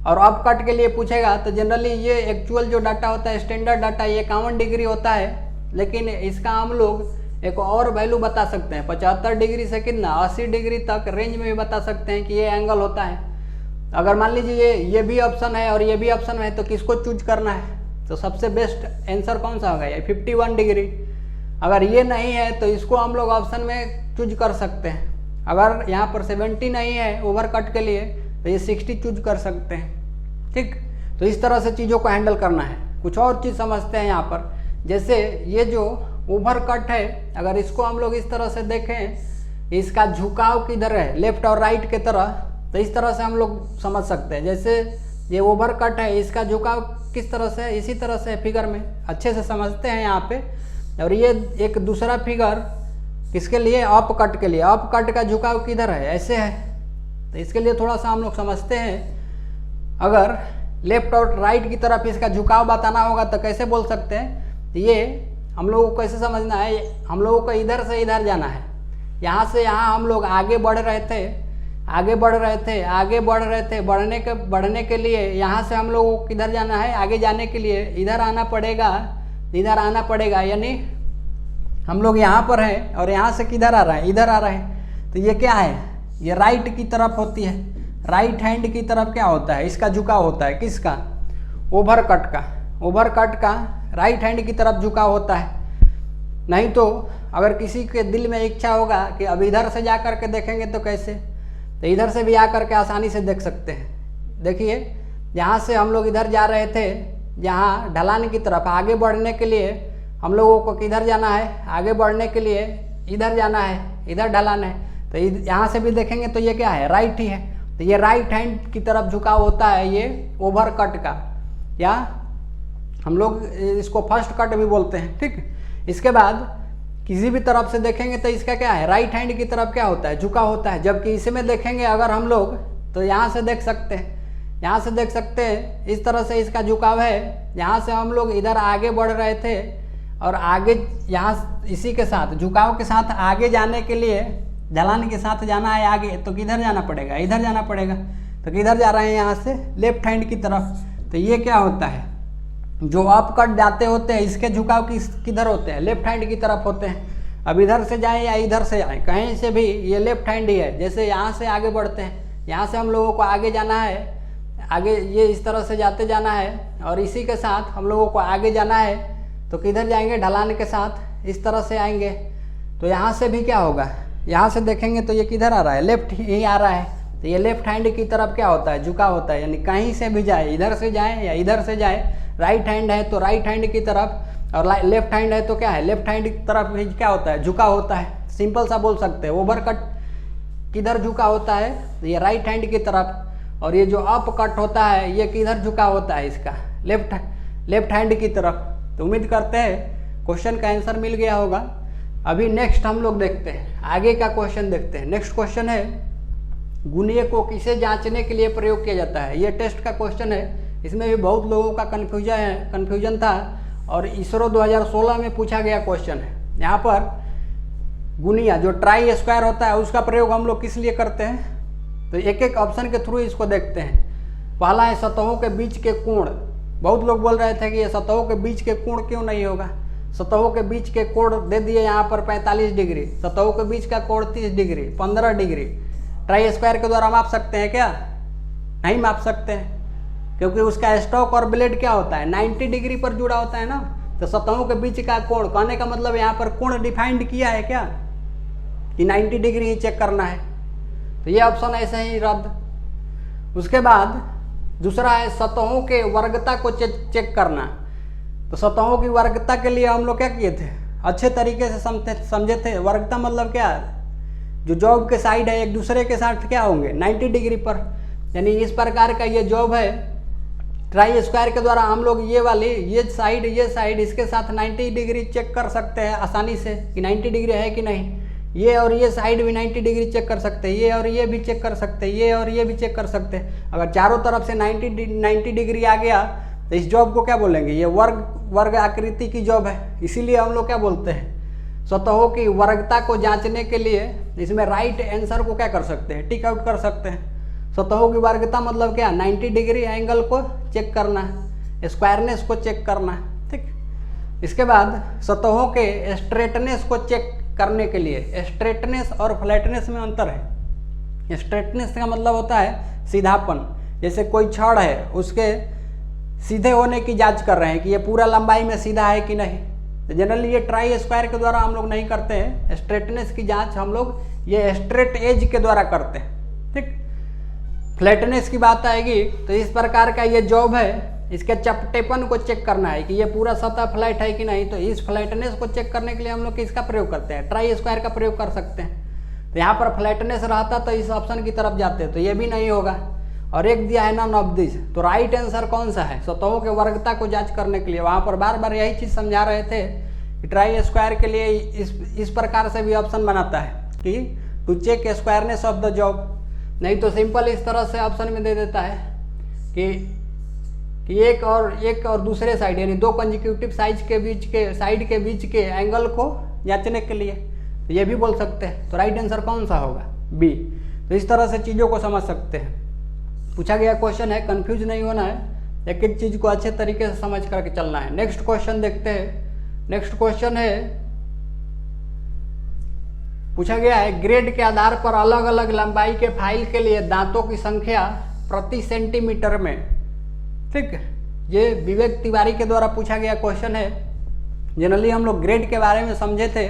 Speaker 1: और अप कट के लिए पूछेगा तो जनरली ये एक्चुअल जो डाटा होता है स्टैंडर्ड डाटा ये 51 डिग्री होता है, लेकिन इसका हम लोग एक और वैल्यू बता सकते हैं, 75 डिग्री से कितना 80 डिग्री तक रेंज में भी बता सकते हैं कि ये एंगल होता है। अगर मान लीजिए ये भी ऑप्शन है और ये भी ऑप्शन है तो किसको चूज करना है, तो सबसे बेस्ट आंसर कौन सा होगा, ये 51 डिग्री। अगर ये नहीं है तो इसको हम लोग ऑप्शन में चूज कर सकते हैं। अगर यहाँ पर 70 नहीं है ओवर कट के लिए तो ये 60 चूज कर सकते हैं, ठीक। तो इस तरह से चीज़ों को हैंडल करना है। कुछ और चीज़ समझते हैं यहाँ पर, जैसे ये जो ओवर कट है अगर इसको हम लोग इस तरह से देखें, इसका झुकाव किधर है, लेफ्ट और राइट के तरह, तो इस तरह से हम लोग समझ सकते हैं। जैसे ये ओवर कट है इसका झुकाव किस तरह से, इसी तरह से फिगर में अच्छे से समझते हैं यहाँ पे। और ये एक दूसरा फिगर किसके लिए, अप कट के लिए, अप कट का झुकाव किधर है, ऐसे है। तो इसके लिए थोड़ा सा हम लोग समझते हैं। अगर लेफ्ट और राइट की तरफ इसका झुकाव बताना होगा तो कैसे बोल सकते हैं, ये हम लोगों को कैसे समझना है, हम लोगों को इधर से इधर जाना है, यहाँ से यहाँ हम लोग आगे बढ़ रहे थे, बढ़ने के लिए यहाँ से हम लोगों को किधर जाना है, आगे जाने के लिए इधर आना पड़ेगा, यानी हम लोग यहाँ पर हैं और यहाँ से किधर आ रहा है, इधर आ रहे हैं। तो ये क्या है, ये राइट की तरफ होती है, राइट हैंड की तरफ क्या होता है, इसका झुकाव होता है, किसका, ओवर कट का राइट हैंड की तरफ झुकाव होता है। नहीं तो अगर किसी के दिल में इच्छा होगा कि अब इधर से जा कर के देखेंगे तो कैसे, तो इधर से भी आकर के आसानी से देख सकते हैं। देखिए यहाँ से हम लोग इधर जा रहे थे, यहाँ ढलान की तरफ आगे बढ़ने के लिए हम लोगों को किधर जाना है, आगे बढ़ने के लिए इधर जाना है, इधर ढलान है। तो यहाँ से भी देखेंगे तो ये क्या है, राइट ही है। तो ये राइट हैंड की तरफ झुकाव होता है ये ओवर कट का, या हम लोग इसको फर्स्ट कट भी बोलते हैं, ठीक। इसके बाद किसी भी तरफ से देखेंगे तो इसका क्या है, राइट हैंड की तरफ क्या होता है, झुकाव होता है। जबकि इसमें देखेंगे अगर हम लोग तो यहाँ से देख सकते हैं, इस तरह से इसका झुकाव है। यहाँ से हम लोग इधर आगे बढ़ रहे थे और आगे यहाँ इसी के साथ झुकाव के साथ आगे जाने के लिए ढलान के साथ जाना है आगे, तो किधर जाना पड़ेगा, इधर जाना पड़ेगा। तो किधर जा रहे हैं, यहाँ से लेफ्ट हैंड की तरफ। तो ये क्या होता है, जो अप कट जाते होते हैं इसके झुकाव किधर होते हैं, लेफ्ट हैंड की तरफ होते हैं। अब इधर से जाएं या इधर से आएँ, कहीं से भी ये लेफ्ट हैंड ही है। जैसे यहाँ से आगे बढ़ते हैं, यहाँ से हम लोगों को आगे जाना है, आगे ये इस तरह से जाते जाना है और इसी के साथ हम लोगों को आगे जाना है। तो किधर जाएंगे, ढलान के साथ इस तरह से आएंगे। तो यहाँ से भी क्या होगा, यहाँ से देखेंगे तो ये किधर आ रहा है, लेफ्ट ही आ रहा है। तो ये लेफ्ट हैंड की तरफ क्या होता है, झुकाव होता है। यानी कहीं से भी जाए, इधर से जाए या इधर से जाए, राइट हैंड है तो राइट हैंड की तरफ, और लेफ्ट हैंड है तो क्या है, लेफ्ट हैंड की तरफ भी क्या होता है, झुकाव होता है। सिंपल सा बोल सकते हैं। ओवर कट किधर झुका होता है, ये राइट हैंड की तरफ, और ये जो अप कट होता है ये किधर झुका होता है, इसका लेफ्ट हैंड की तरफ। तो उम्मीद करते हैं क्वेश्चन का आंसर मिल गया होगा। अभी नेक्स्ट हम लोग देखते हैं, आगे का क्वेश्चन देखते हैं। नेक्स्ट क्वेश्चन है, गुणीय को किसे जांचने के लिए प्रयोग किया जाता है। ये टेस्ट का क्वेश्चन है। इसमें भी बहुत लोगों का कन्फ्यूजन था और इसरो 2016 में पूछा गया क्वेश्चन है। यहाँ पर गुणिया जो ट्राई स्क्वायर होता है उसका प्रयोग हम लोग किस लिए करते हैं, तो एक एक ऑप्शन के थ्रू इसको देखते हैं। पहला है सतहों के बीच के कोण। बहुत लोग बोल रहे थे कि ये सतहों के बीच के कोण क्यों नहीं होगा। सतहों के बीच के कोण दे दिए यहाँ पर 45 डिग्री, सतहों के बीच का कोण 30 डिग्री, 15 डिग्री। ट्राई स्क्वायर के द्वारा माप सकते हैं क्या? नहीं माप सकते हैं, क्योंकि उसका स्टॉक और ब्लेड क्या होता है 90 डिग्री पर जुड़ा होता है ना। तो सतहों के बीच का कोण, कहने का मतलब यहाँ पर कोण डिफाइंड किया है क्या कि 90 डिग्री ही चेक करना है। तो ये ऑप्शन ऐसे ही रद्द। उसके बाद दूसरा है सतहों के वर्गता को चेक करना। तो सतहों की वर्गता के लिए हम लोग क्या किए थे, अच्छे तरीके से समझे थे। वर्गता मतलब क्या है, जो जॉब के साइड है एक दूसरे के साथ क्या होंगे 90 डिग्री पर, यानी इस प्रकार का ये जॉब है। ट्राई स्क्वायर के द्वारा हम लोग ये वाली ये साइड इसके साथ 90 डिग्री चेक कर सकते हैं आसानी से कि 90 डिग्री है कि नहीं। ये और ये साइड भी 90 डिग्री चेक कर सकते हैं, ये और ये भी चेक कर सकते हैं, ये और ये भी चेक कर सकते हैं। अगर चारों तरफ से 90 डिग्री आ गया तो इस जॉब को क्या बोलेंगे, ये वर्ग आकृति की जॉब है। इसीलिए हम लोग क्या बोलते हैं, सतहों की वर्गता को जांचने के लिए इसमें राइट आंसर को क्या कर सकते हैं, टिक आउट कर सकते हैं। सतहों की वर्गता मतलब क्या, 90 डिग्री एंगल को चेक करना है, स्क्वायरनेस को चेक करना है। ठीक, इसके बाद सतहों के स्ट्रेटनेस को चेक करने के लिए, स्ट्रेटनेस और फ्लैटनेस में अंतर है। स्ट्रेटनेस का मतलब होता है सीधापन। जैसे कोई छड़ है उसके सीधे होने की जांच कर रहे हैं कि ये पूरा लंबाई में सीधा है कि नहीं। तो जनरली ये ट्राई स्क्वायर के द्वारा हम लोग नहीं करते हैं, स्ट्रेटनेस की जांच हम लोग ये स्ट्रेट एज के द्वारा करते हैं। ठीक, फ्लैटनेस की बात आएगी तो इस प्रकार का ये जॉब है, इसके चपटेपन को चेक करना है कि ये पूरा सतह फ्लैट है कि नहीं। तो इस फ्लैटनेस को चेक करने के लिए हम लोग किसका प्रयोग करते हैं, ट्राई स्क्वायर का प्रयोग कर सकते हैं। तो यहाँ पर फ्लैटनेस रहता तो इस ऑप्शन की तरफ जाते, तो ये भी नहीं होगा। और एक दिया है नॉन ऑफ दिस, तो राइट आंसर कौन सा है, सतहों के वर्गता को जांच करने के लिए। वहाँ पर बार बार यही चीज़ समझा रहे थे कि ट्राई स्क्वायर के लिए इस प्रकार से भी ऑप्शन बनाता है कि to check squareness of the job. नहीं तो सिंपल इस तरह से ऑप्शन में दे देता है कि एक और दूसरे साइड यानी दो कंजिक्यूटिव साइड के बीच के एंगल को जांचने के लिए, तो ये भी बोल सकते हैं। तो राइट आंसर कौन सा होगा, बी। तो इस तरह से चीज़ों को समझ सकते हैं। पूछा गया क्वेश्चन है, कंफ्यूज नहीं होना है, एक एक चीज़ को अच्छे तरीके से समझ करके चलना है। नेक्स्ट क्वेश्चन देखते हैं। नेक्स्ट क्वेश्चन है, पूछा गया है ग्रेड के आधार पर अलग अलग लंबाई के फाइल के लिए दांतों की संख्या प्रति सेंटीमीटर में। ठीक, ये विवेक तिवारी के द्वारा पूछा गया क्वेश्चन है। जनरली हम लोग ग्रेड के बारे में समझे थे,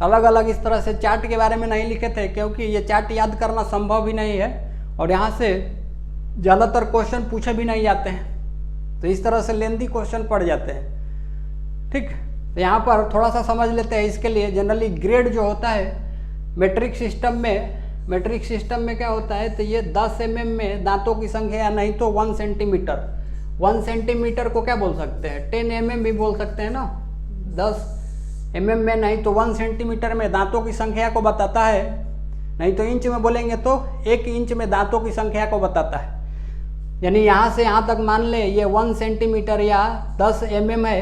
Speaker 1: अलग अलग इस तरह से चार्ट के बारे में नहीं लिखे थे, क्योंकि ये चार्ट याद करना संभव भी नहीं है और यहाँ से ज़्यादातर क्वेश्चन पूछे भी नहीं जाते हैं। तो इस तरह से लेंदी क्वेश्चन पड़ जाते हैं। ठीक, तो यहाँ पर थोड़ा सा समझ लेते हैं। इसके लिए जनरली ग्रेड जो होता है मेट्रिक सिस्टम में क्या होता है, तो ये 10 mm में दांतों की संख्या, नहीं तो 1 सेंटीमीटर। 1 सेंटीमीटर को क्या बोल सकते हैं, 10 mm भी बोल सकते हैं ना। 10 mm में नहीं तो 1 सेंटीमीटर में दांतों की संख्या को बताता है, नहीं तो इंच में बोलेंगे तो 1 इंच में दांतों की संख्या को बताता है। यानी यहाँ से यहाँ तक मान लें ये 1 सेंटीमीटर या 10 mm है,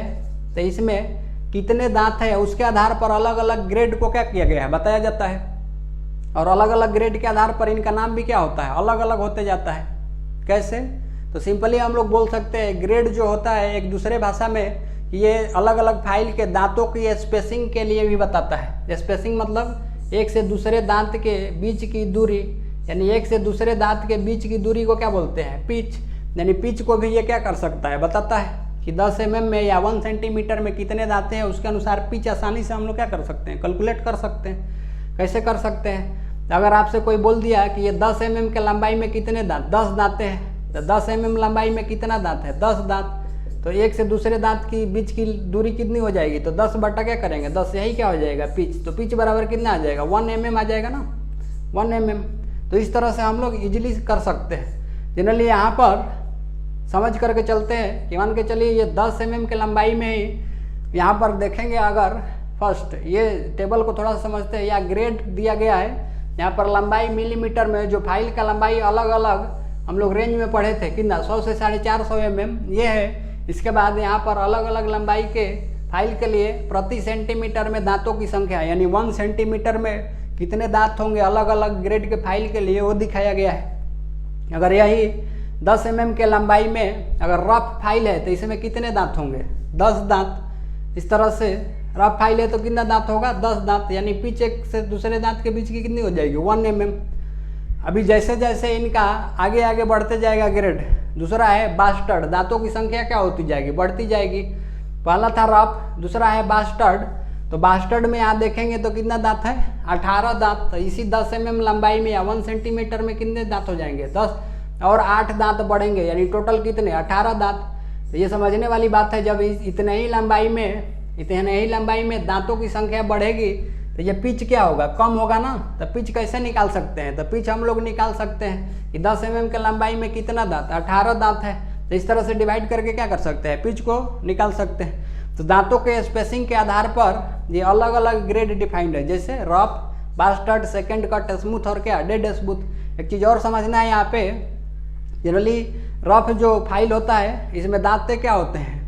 Speaker 1: तो इसमें कितने दांत है उसके आधार पर अलग अलग ग्रेड को क्या किया गया है, बताया जाता है। और अलग अलग ग्रेड के आधार पर इनका नाम भी क्या होता है, अलग अलग होते जाता है। कैसे, तो सिंपली हम लोग बोल सकते हैं ग्रेड जो होता है एक दूसरे भाषा में ये अलग अलग फाइल के दांतों की स्पेसिंग के लिए भी बताता है। स्पेसिंग मतलब एक से दूसरे दांत के बीच की दूरी, यानी एक से दूसरे दांत के बीच की दूरी को क्या बोलते हैं, पिच। यानी पिच को भी ये क्या कर सकता है, बताता है कि 10 mm में या 1 सेंटीमीटर में कितने दांत हैं, उसके अनुसार पिच आसानी से हम लोग क्या कर सकते हैं, कैलकुलेट कर सकते हैं। कैसे कर सकते हैं, तो अगर आपसे कोई बोल दिया कि ये 10 mm के लंबाई में कितने दांत, 10 दांत हैं, तो 10 mm लंबाई में कितना दांत है, 10 दांत। तो एक से दूसरे दांत की बीच की दूरी कितनी हो जाएगी, तो 10 बटा क्या करेंगे 10, यही क्या हो जाएगा पिच। तो पिच बराबर कितना आ जाएगा 1 mm आ जाएगा ना, 1 mm। तो इस तरह से हम लोग इजीली कर सकते हैं। जनरली यहाँ पर समझ करके चलते हैं कि मान के चलिए ये 10 mm के लंबाई में ही यहाँ पर देखेंगे। अगर फर्स्ट ये टेबल को थोड़ा सा समझते हैं, या ग्रेड दिया गया है यहाँ पर लंबाई मिलीमीटर में, जो फाइल का लंबाई अलग अलग हम लोग रेंज में पढ़े थे कितना 100 से 450 mm ये है। इसके बाद यहाँ पर अलग अलग लंबाई के फाइल के लिए प्रति सेंटीमीटर में दांतों की संख्या, यानी 1 सेंटीमीटर में कितने दांत होंगे अलग अलग ग्रेड के फाइल के लिए, वो दिखाया गया है। अगर यही 10 mm के लंबाई में अगर रफ फाइल है तो इसमें कितने दांत होंगे? 10 दांत। इस तरह से रफ फाइल है तो कितना दांत होगा? 10 दांत, यानी पिच एक से दूसरे दांत के बीच की कितनी हो जाएगी? 1 mm। अभी जैसे जैसे इनका आगे आगे बढ़ते जाएगा ग्रेड, दूसरा है बास्टर्ड, दांतों की संख्या क्या होती जाएगी? बढ़ती जाएगी। पहला था रफ, दूसरा है बास्टर्ड। तो बास्टर्ड में यहाँ देखेंगे तो कितना दांत है? 18 दांत। तो इसी 10 mm लंबाई में या 1 सेंटीमीटर में कितने दांत हो जाएंगे? 10 और 8 दांत बढ़ेंगे, यानी टोटल कितने? 18 दांत। तो ये समझने वाली बात है, जब इतने ही लंबाई में दांतों की संख्या बढ़ेगी तो ये पिच क्या होगा? कम होगा ना। तो पिच कैसे निकाल सकते हैं? तो पिच हम लोग निकाल सकते हैं कि 10 mm के लंबाई में कितना दांत? 18 दांत है। तो इस तरह से डिवाइड करके क्या कर सकते हैं? पिच को निकाल सकते हैं। तो दांतों के स्पेसिंग के आधार पर ये अलग अलग ग्रेड डिफाइंड है, जैसे rough, bastard, second cut, smooth और क्या? Dead smooth. एक चीज़ और समझना है यहाँ पे, जनरली रफ जो फाइल होता है इसमें दांत क्या होते हैं?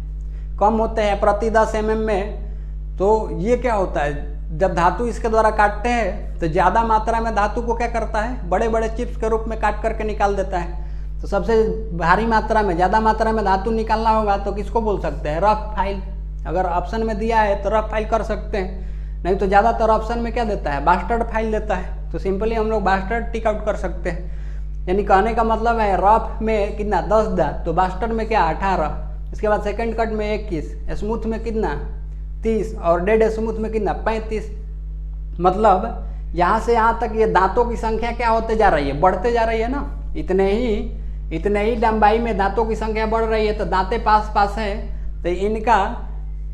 Speaker 1: कम होते हैं प्रति 10 mm में। तो ये क्या होता है, जब धातु इसके द्वारा काटते हैं तो ज़्यादा मात्रा में धातु को क्या करता है? बड़े बड़े चिप्स के रूप में काट करके निकाल देता है। तो सबसे भारी मात्रा में, ज़्यादा मात्रा में धातु निकालना होगा तो किसको बोल सकते हैं? Rough file. अगर ऑप्शन में दिया है तो रफ फाइल कर सकते हैं, नहीं तो ज़्यादातर ऑप्शन में क्या देता है? बास्टर्ड फाइल देता है। तो सिंपली हम लोग बास्टर्ड टिक आउट कर सकते हैं। यानी कहने का मतलब है रफ में कितना? 10 दांत। तो बास्टर्ड में क्या? 18। इसके बाद सेकंड कट में 21, स्मूथ में कितना? 30 और डेड स्मूथ में कितना? 35। मतलब यहाँ से यहाँ तक ये दांतों की संख्या क्या होते जा रही है? बढ़ते जा रही है ना। इतने ही लंबाई में दांतों की संख्या बढ़ रही है, तो दांतें पास पास हैं तो इनका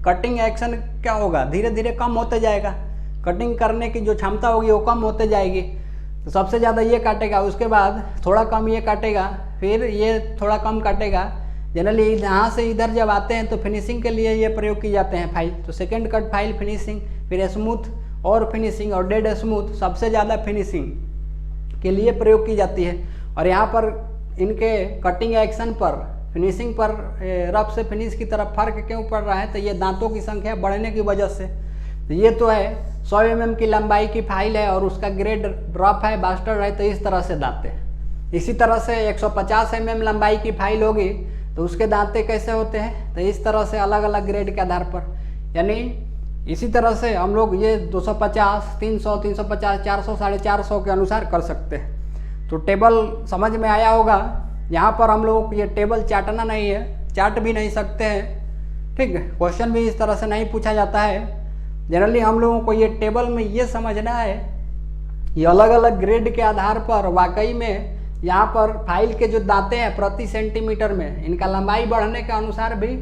Speaker 1: कटिंग एक्शन क्या होगा? धीरे धीरे कम होते जाएगा। कटिंग करने की जो क्षमता होगी वो कम होते जाएगी। तो सबसे ज़्यादा ये काटेगा, उसके बाद थोड़ा कम ये काटेगा, फिर ये थोड़ा कम काटेगा। जनरली यहाँ से इधर जब आते हैं तो फिनिशिंग के लिए ये प्रयोग किए जाते हैं फाइल। तो सेकंड कट फाइल फिनिशिंग, फिर स्मूथ और फिनिशिंग और डेड स्मूथ सबसे ज़्यादा फिनिशिंग के लिए प्रयोग की जाती है। और यहाँ पर इनके कटिंग एक्शन पर, फिनिशिंग पर रफ से फिनिश की तरफ फर्क क्यों पड़ रहा है? तो ये दांतों की संख्या बढ़ने की वजह से। तो ये तो है 100 mm की लंबाई की फाइल है और उसका ग्रेड रफ है, बास्टर्ड है, तो इस तरह से दांत है। इसी तरह से 150 mm लंबाई की फाइल होगी तो उसके दांते कैसे होते हैं? तो इस तरह से अलग अलग ग्रेड के आधार पर। यानी इसी तरह से हम लोग ये 250, 300, 350, 400, 450 के अनुसार कर सकते हैं। तो टेबल समझ में आया होगा। यहाँ पर हम लोग ये टेबल चाटना नहीं है, चाट भी नहीं सकते हैं, ठीक है। क्वेश्चन भी इस तरह से नहीं पूछा जाता है। जनरली हम लोगों को ये टेबल में ये समझना है, ये अलग अलग ग्रेड के आधार पर वाकई में यहाँ पर फाइल के जो दांते हैं प्रति सेंटीमीटर में, इनका लंबाई बढ़ने के अनुसार भी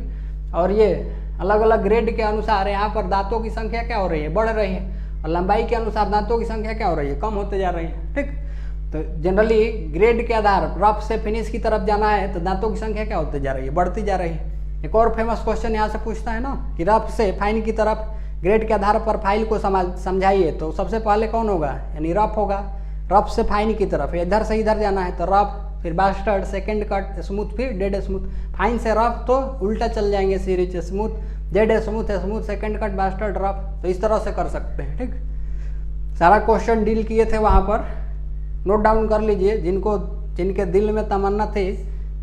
Speaker 1: और ये अलग अलग ग्रेड के अनुसार यहाँ पर दांतों की संख्या क्या हो रही है? बढ़ रही है। और लंबाई के अनुसार दांतों की संख्या क्या हो रही है? कम होते जा रही है, ठीक। तो जनरली ग्रेड के आधार रफ से फिनिश की तरफ जाना है तो दांतों की संख्या क्या होती जा रही है? बढ़ती जा रही है। एक और फेमस क्वेश्चन यहाँ से पूछता है ना कि रफ से फाइन की तरफ ग्रेड के आधार पर फाइल को समझाइए, तो सबसे पहले कौन होगा? यानी रफ होगा। रफ से फाइन की तरफ इधर से इधर जाना है तो रफ, फिर बास्टर्ड, सेकंड कट, स्मूथ, फिर डेड स्मूथ। फाइन से रफ तो उल्टा चल जाएंगे series, smooth, dead smooth, smooth, second cut, bastard, rough. तो इस तरह से कर सकते हैं, ठीक। सारा क्वेश्चन डील किए थे वहाँ पर, नोट डाउन कर लीजिए। जिनके दिल में तमन्ना थी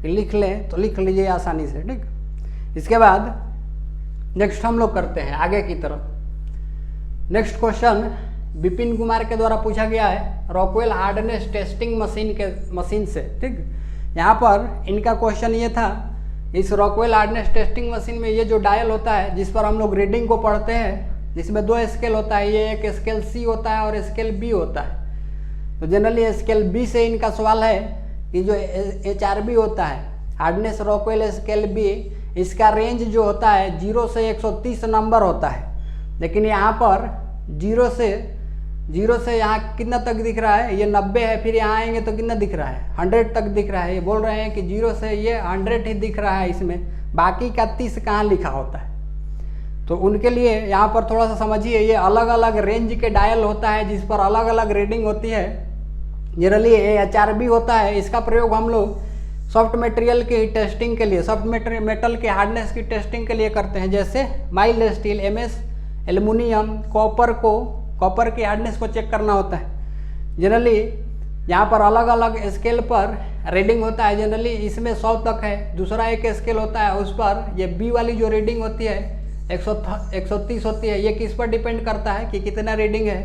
Speaker 1: कि लिख लें तो लिख लीजिए आसानी से, ठीक। इसके बाद नेक्स्ट हम लोग करते हैं आगे की तरफ। नेक्स्ट क्वेश्चन विपिन कुमार के द्वारा पूछा गया है रॉकवेल हार्डनेस टेस्टिंग मशीन से, ठीक। यहाँ पर इनका क्वेश्चन ये था, इस रॉकवेल हार्डनेस टेस्टिंग मशीन में ये जो डायल होता है जिस पर हम लोग रीडिंग को पढ़ते हैं, जिसमें 2 स्केल होता है, ये एक स्केल C होता है और स्केल B होता है। तो जनरली स्केल B से इनका सवाल है कि जो HRB होता है, हार्डनेस रॉकवेल स्केल B, इसका रेंज जो होता है 0 से 130 नंबर होता है। लेकिन यहाँ पर 0 से यहाँ कितना तक दिख रहा है? ये 90 है। फिर यहाँ आएंगे तो कितना दिख रहा है? 100 तक दिख रहा है। ये बोल रहे हैं कि 0 से ये 100 ही दिख रहा है इसमें, बाकी का 30 कहाँ लिखा होता है। तो उनके लिए यहाँ पर थोड़ा सा समझिए, ये अलग अलग रेंज के डायल होता है जिस पर अलग अलग रीडिंग होती है। जनरली HRB होता है, इसका प्रयोग हम लोग सॉफ्ट मटेरियल की टेस्टिंग के लिए, सॉफ्ट मेटल के हार्डनेस की टेस्टिंग के लिए करते हैं, जैसे mild steel, MS, aluminium, copper की हार्डनेस को चेक करना होता है। जनरली यहाँ पर अलग अलग स्केल पर रीडिंग होता है जनरली इसमें 100 तक है। दूसरा एक स्केल होता है उस पर ये बी वाली जो रीडिंग होती है 130 होती है। ये किस पर डिपेंड करता है कि कितना रीडिंग है।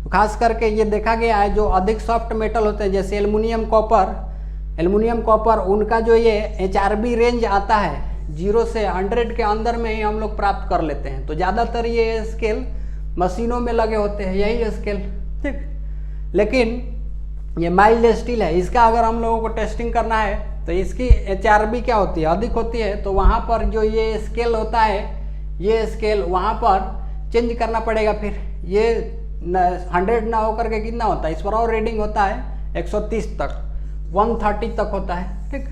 Speaker 1: तो खास करके ये देखा गया है जो अधिक सॉफ्ट मेटल होते हैं जैसे एल्युमिनियम कॉपर उनका जो ये HRB रेंज आता है 0 से 100 के अंदर में ही हम लोग प्राप्त कर लेते हैं। तो ज़्यादातर ये स्केल मशीनों में लगे होते हैं यही स्केल, ठीक। लेकिन ये माइल्ड स्टील है, इसका अगर हम लोगों को टेस्टिंग करना है तो इसकी HRB क्या होती है, अधिक होती है। तो वहाँ पर जो ये स्केल होता है ये स्केल वहाँ पर चेंज करना पड़ेगा। फिर ये 100 ना होकर के कितना होता है, इस पर और रीडिंग होता है 130 तक, 130 तक होता है, ठीक,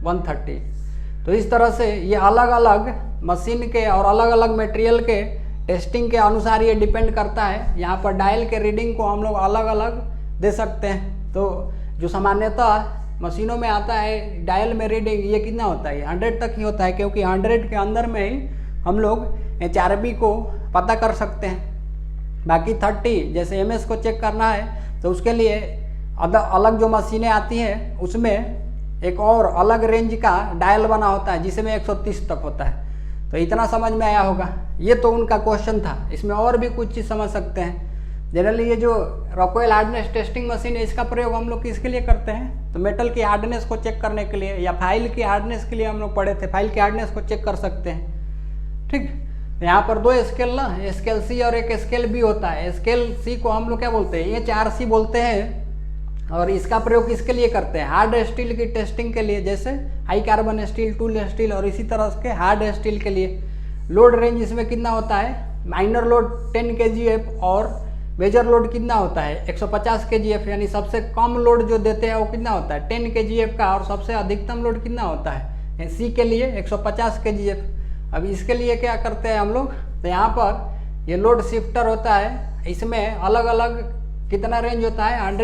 Speaker 1: 130। तो इस तरह से ये अलग अलग मशीन के और अलग अलग मटेरियल के टेस्टिंग के अनुसार ये डिपेंड करता है। यहाँ पर डायल के रीडिंग को हम लोग अलग अलग दे सकते हैं। तो जो सामान्यतः मशीनों में आता है डायल में रीडिंग ये कितना होता है, 100 तक ही होता है, क्योंकि 100 के अंदर में ही हम लोग HRB को पता कर सकते हैं। बाकी 30 जैसे MS को चेक करना है तो उसके लिए अलग जो मशीनें आती हैं उसमें एक और अलग रेंज का डायल बना होता है जिसमें 130 तक होता है। तो इतना समझ में आया होगा। ये तो उनका क्वेश्चन था, इसमें और भी कुछ चीज़ समझ सकते हैं। जनरली ये जो रॉकवेल हार्डनेस टेस्टिंग मशीन है इसका प्रयोग हम लोग किसके लिए करते हैं, तो मेटल की हार्डनेस को चेक करने के लिए, या फाइल की हार्डनेस के लिए हम लोग पढ़े थे, फाइल की हार्डनेस को चेक कर सकते हैं, ठीक। यहाँ पर 2 स्केल ना, स्केल C और एक स्केल B होता है। स्केल C को हम लोग क्या बोलते हैं, ये HRC बोलते हैं। और इसका प्रयोग किसके लिए करते हैं, हार्ड स्टील की टेस्टिंग के लिए, जैसे high carbon steel, tool steel और इसी तरह के हार्ड स्टील के लिए। लोड रेंज इसमें कितना होता है, माइनर लोड 10 kgf और मेजर लोड कितना होता है 150 kgf। यानी सबसे कम लोड जो देते हैं वो कितना होता है 10 kgf का, और सबसे अधिकतम लोड कितना होता है C के लिए 150 kgf। अब इसके लिए क्या करते हैं हम लोग, तो यहाँ पर ये लोड शिफ्टर होता है, इसमें अलग अलग कितना रेंज होता है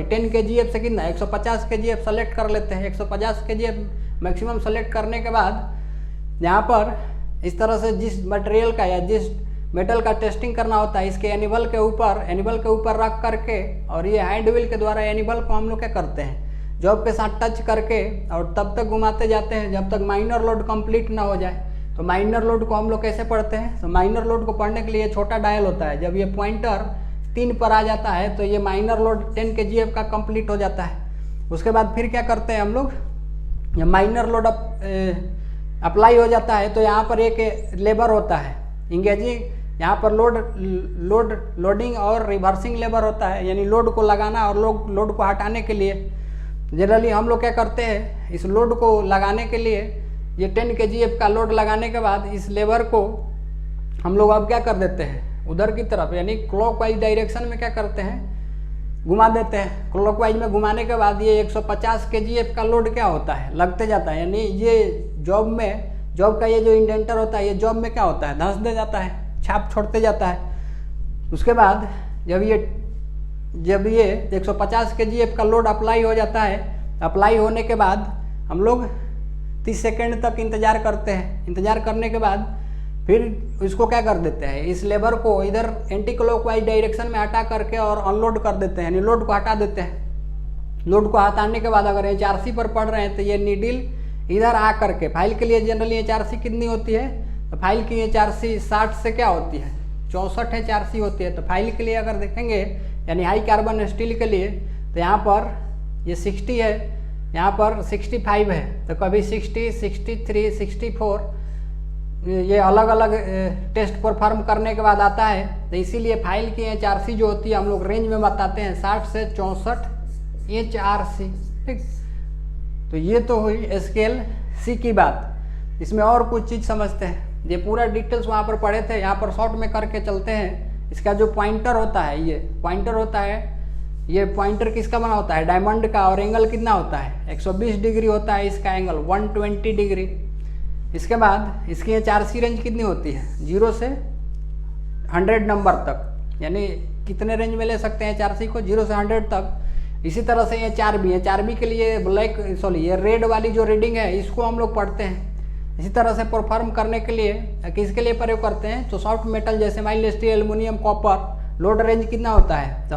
Speaker 1: 10 kgf से कितना 150 kgf सेलेक्ट कर लेते हैं। 150 kgf मैक्सिमम सेलेक्ट करने के बाद यहाँ पर इस तरह से जिस मटेरियल का या जिस मेटल का टेस्टिंग करना होता है इसके एनिबल के ऊपर रख करके, और ये हैंड व्हील के द्वारा एनिबल को हम लोग क्या करते हैं जॉब के साथ टच करके और तब तक घुमाते जाते हैं जब तक माइनर लोड कंप्लीट ना हो जाए। तो माइनर लोड को हम लोग कैसे पढ़ते हैं, तो माइनर लोड को पढ़ने के लिए छोटा डायल होता है। जब ये पॉइंटर 3 पर आ जाता है तो ये माइनर लोड 10 kgf का कंप्लीट हो जाता है। उसके बाद फिर क्या करते हैं हम लोग, ये माइनर लोड अप्लाई हो जाता है तो यहाँ पर एक लेबर होता है इंगेजिंग, यहाँ पर लोडिंग और रिवर्सिंग लेबर होता है, यानी लोड को लगाना और लोड को हटाने के लिए। जनरली हम लोग क्या करते हैं, इस लोड को लगाने के लिए ये 10 kgf का लोड लगाने के बाद इस लेबर को हम लोग अब क्या कर देते हैं उधर की तरफ, यानी क्लॉकवाइज डायरेक्शन में क्या करते हैं घुमा देते हैं। क्लॉकवाइज में घुमाने के बाद ये 150 kgf का लोड क्या होता है लगते जाता है, यानी ये जॉब का ये जो इंडेंटर होता है ये जॉब में क्या होता है धंस दे जाता है, छाप छोड़ते जाता है। उसके बाद जब ये 150 kgf का लोड अप्लाई हो जाता है, अप्लाई होने के बाद हम लोग 30 सेकेंड तक इंतज़ार करते हैं। इंतज़ार करने के बाद फिर इसको क्या कर देते हैं, इस लेबर को इधर एंटी क्लॉकवाइज डायरेक्शन में हटा करके और अनलोड कर देते हैं, यानी लोड को हटा देते हैं। लोड को हटाने के बाद अगर HRC पर पढ़ रहे हैं तो ये नीडल इधर आ करके, फाइल के लिए जनरली HRC कितनी होती है, तो फाइल की HRC 60 से क्या होती है 64 HRC होती है। तो फाइल के लिए अगर देखेंगे यानी हाई कार्बन स्टील के लिए तो यहाँ पर ये 60 है, यहाँ पर 65 है, तो कभी 60, 63, 64 ये अलग अलग टेस्ट परफॉर्म करने के बाद आता है। तो इसीलिए फाइल की HRC जो होती है हम लोग रेंज में बताते हैं 60 से 64 HRC, ठीक। तो ये तो हुई स्केल C की बात। इसमें और कुछ चीज़ समझते हैं, ये पूरा डिटेल्स वहाँ पर पढ़े थे, यहाँ पर शॉर्ट में करके चलते हैं। इसका जो पॉइंटर होता है, ये पॉइंटर होता है, ये पॉइंटर किसका बना होता है डायमंड का, और एंगल कितना होता है 120 डिग्री होता है इसका एंगल, 120 डिग्री। इसके बाद इसकी HRC रेंज कितनी होती है 0 से 100 नंबर तक, यानी कितने रेंज में ले सकते हैं HRC को 0 से 100 तक। इसी तरह से HRB के लिए ये रेड वाली जो रीडिंग है इसको हम लोग पढ़ते हैं। इसी तरह से परफॉर्म करने के लिए किसके लिए प्रयोग करते हैं, तो सॉफ्ट मेटल जैसे mild steel, aluminium, copper, load range कितना होता है तो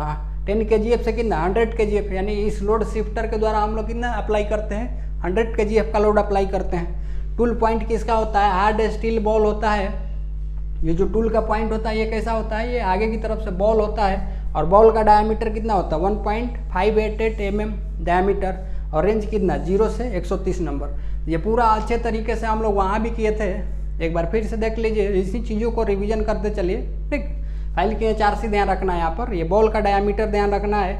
Speaker 1: 10 kgf से कितना 100 kgf, यानी इस लोड शिफ्टर के द्वारा हम लोग कितना अप्लाई करते हैं 100 kgf का लोड अप्लाई करते हैं। टूल पॉइंट किसका होता है, हार्ड स्टील बॉल होता है। ये जो टूल का पॉइंट होता है ये कैसा होता है, ये आगे की तरफ से बॉल होता है और बॉल का डायमीटर कितना होता है 1.588 mm डायमीटर और रेंज कितना 0 से 130 नंबर। ये पूरा अच्छे तरीके से हम लोग वहाँ भी किए थे, एक बार फिर से देख लीजिए, इसी चीज़ों को रिवीजन करते चलिए। ठीक, फाइल के HRC ध्यान रखना है यहाँ पर, ये बॉल का डायमीटर ध्यान रखना है,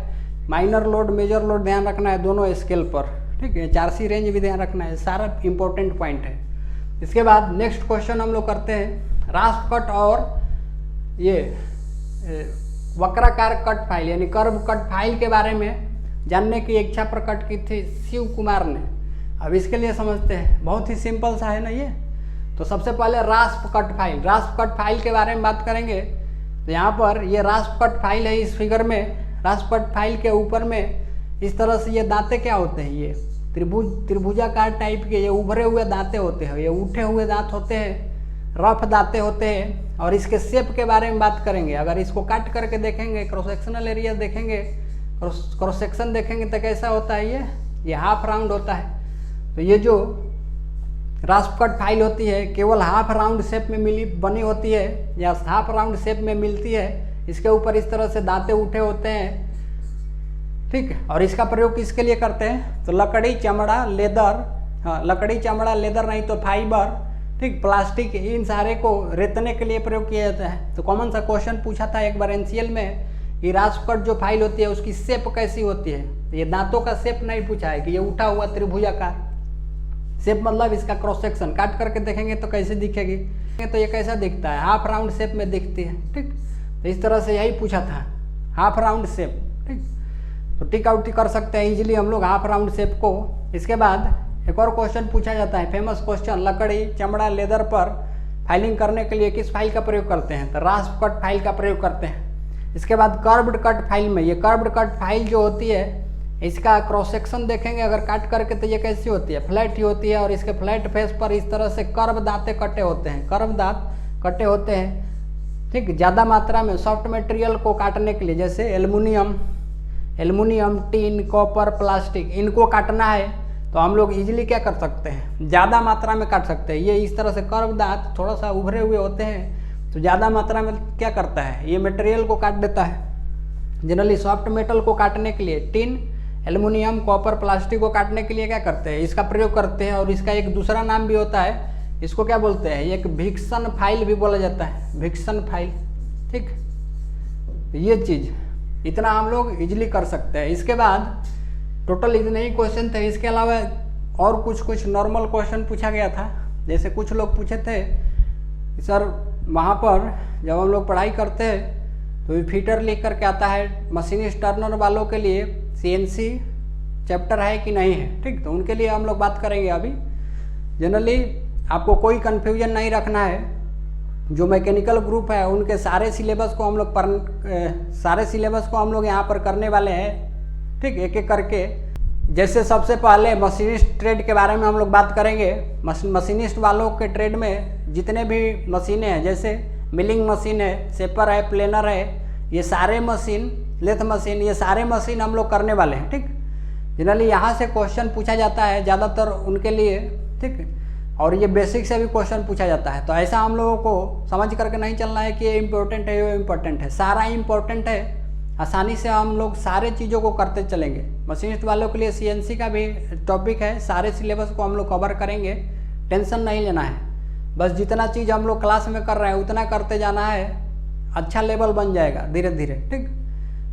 Speaker 1: माइनर लोड मेजर लोड ध्यान रखना है दोनों स्केल पर। ठीक है, HRC रेंज भी ध्यान रखना है, सारा इंपॉर्टेंट पॉइंट है। इसके बाद नेक्स्ट क्वेश्चन हम लोग करते हैं रास्प कट और ये वक्राकार कट फाइल यानी कर्व कट फाइल के बारे में जानने की इच्छा प्रकट की थी शिव कुमार ने। अब इसके लिए समझते हैं, बहुत ही सिंपल सा है ना ये। तो सबसे पहले रास्प कट फाइल, रास्प कट फाइल के बारे में बात करेंगे। तो यहाँ पर ये रास्प कट फाइल है, इस फिगर में रास्प कट फाइल के ऊपर में इस तरह से ये दांते क्या होते हैं, ये त्रिभुजाकार टाइप के ये उभरे हुए दांते होते हैं, ये उठे हुए दांत होते हैं, रफ दांते होते हैं। और इसके शेप के बारे में बात करेंगे, अगर इसको काट करके देखेंगे, क्रॉस सेक्शनल एरिया देखेंगे, क्रॉस सेक्शन देखेंगे तो कैसा होता है, ये हाफ राउंड होता है। तो ये जो रास्प कट फाइल होती है केवल हाफ राउंड शेप में बनी होती है या हाफ राउंड शेप में मिलती है। इसके ऊपर इस तरह से दांते उठे होते हैं। ठीक, और इसका प्रयोग किसके लिए करते हैं, तो लकड़ी चमड़ा लेदर, हाँ लकड़ी चमड़ा लेदर नहीं तो फाइबर, ठीक, प्लास्टिक, इन सारे को रेतने के लिए प्रयोग किया जाता है। तो कॉमन सा क्वेश्चन पूछा था एक बार एनसीएल में कि रास्प कट जो फाइल होती है उसकी शेप कैसी होती है। ये दांतों का शेप नहीं पूछा है कि ये उठा हुआ त्रिभुजाकार शेप, मतलब इसका क्रॉस सेक्शन काट करके देखेंगे तो कैसे दिखेगी, तो ये कैसा दिखता है, हाफ राउंड शेप में दिखती है। ठीक, तो इस तरह से यही पूछा था, हाफ राउंड शेप। ठीक, तो टिक आउट कर सकते हैं इजीली हम लोग हाफ राउंड शेप को। इसके बाद एक और क्वेश्चन पूछा जाता है, फेमस क्वेश्चन, लकड़ी चमड़ा लेदर पर फाइलिंग करने के लिए किस फाइल का प्रयोग करते हैं, तो रास्प कट फाइल का प्रयोग करते हैं। इसके बाद कर्व्ड कट फाइल में, ये कर्व्ड कट फाइल जो होती है इसका क्रॉस सेक्शन देखेंगे अगर काट करके तो ये कैसी होती है, फ्लैट ही होती है। और इसके फ्लैट फेस पर इस तरह से कर्व दांते कटे होते हैं, कर्व दांत कटे होते हैं। ठीक, ज़्यादा मात्रा में सॉफ्ट मटेरियल को काटने के लिए, जैसे एल्युमिनियम, टीन, कॉपर, प्लास्टिक, इनको काटना है तो हम लोग इजीली क्या कर सकते हैं, ज़्यादा मात्रा में काट सकते हैं। ये इस तरह से कर्व दांत थोड़ा सा उभरे हुए होते हैं तो ज़्यादा मात्रा में क्या करता है, ये मटेरियल को काट देता है। जनरली सॉफ्ट मेटल को काटने के लिए टिन, एल्युमिनियम, कॉपर, प्लास्टिक को काटने के लिए क्या करते हैं, इसका प्रयोग करते हैं। और इसका एक दूसरा नाम भी होता है, इसको क्या बोलते हैं, एक विक्सन फाइल भी बोला जाता है, विक्सन फाइल। ठीक, ये चीज़ इतना हम लोग इजीली कर सकते हैं। इसके बाद टोटल इतने ही क्वेश्चन थे। इसके अलावा और कुछ नॉर्मल क्वेश्चन पूछा गया था, जैसे कुछ लोग पूछे थे सर वहाँ पर जब हम लोग पढ़ाई करते हैं तो फीटर लिख करके आता है, मशीनिस्ट टर्नर वालों के लिए CNC चैप्टर है कि नहीं है। ठीक, तो उनके लिए हम लोग बात करेंगे अभी। जनरली आपको कोई कन्फ्यूजन नहीं रखना है, जो मैकेनिकल ग्रुप है उनके सारे सिलेबस को हम लोग यहाँ पर करने वाले हैं। ठीक, एक एक करके। जैसे सबसे पहले मशीनिस्ट ट्रेड के बारे में हम लोग बात करेंगे। मशीनिस्ट वालों के ट्रेड में जितने भी मशीनें हैं, जैसे मिलिंग मशीन है, शेपर है, प्लेनर है, ये सारे मशीन, लेथ मशीन, ये सारे मशीन हम लोग करने वाले हैं। ठीक, जनरली यहाँ से क्वेश्चन पूछा जाता है ज़्यादातर उनके लिए। ठीक, और ये बेसिक से भी क्वेश्चन पूछा जाता है। तो ऐसा हम लोगों को समझ करके नहीं चलना है कि ये इम्पोर्टेंट है, ये इम्पोर्टेंट है, सारा इम्पोर्टेंट है। आसानी से हम लोग सारे चीज़ों को करते चलेंगे। मशीनिस्ट वालों के लिए CNC का भी टॉपिक है, सारे सिलेबस को हम लोग कवर करेंगे, टेंशन नहीं लेना है। बस जितना चीज़ हम लोग क्लास में कर रहे हैं उतना करते जाना है, अच्छा लेवल बन जाएगा धीरे धीरे। ठीक,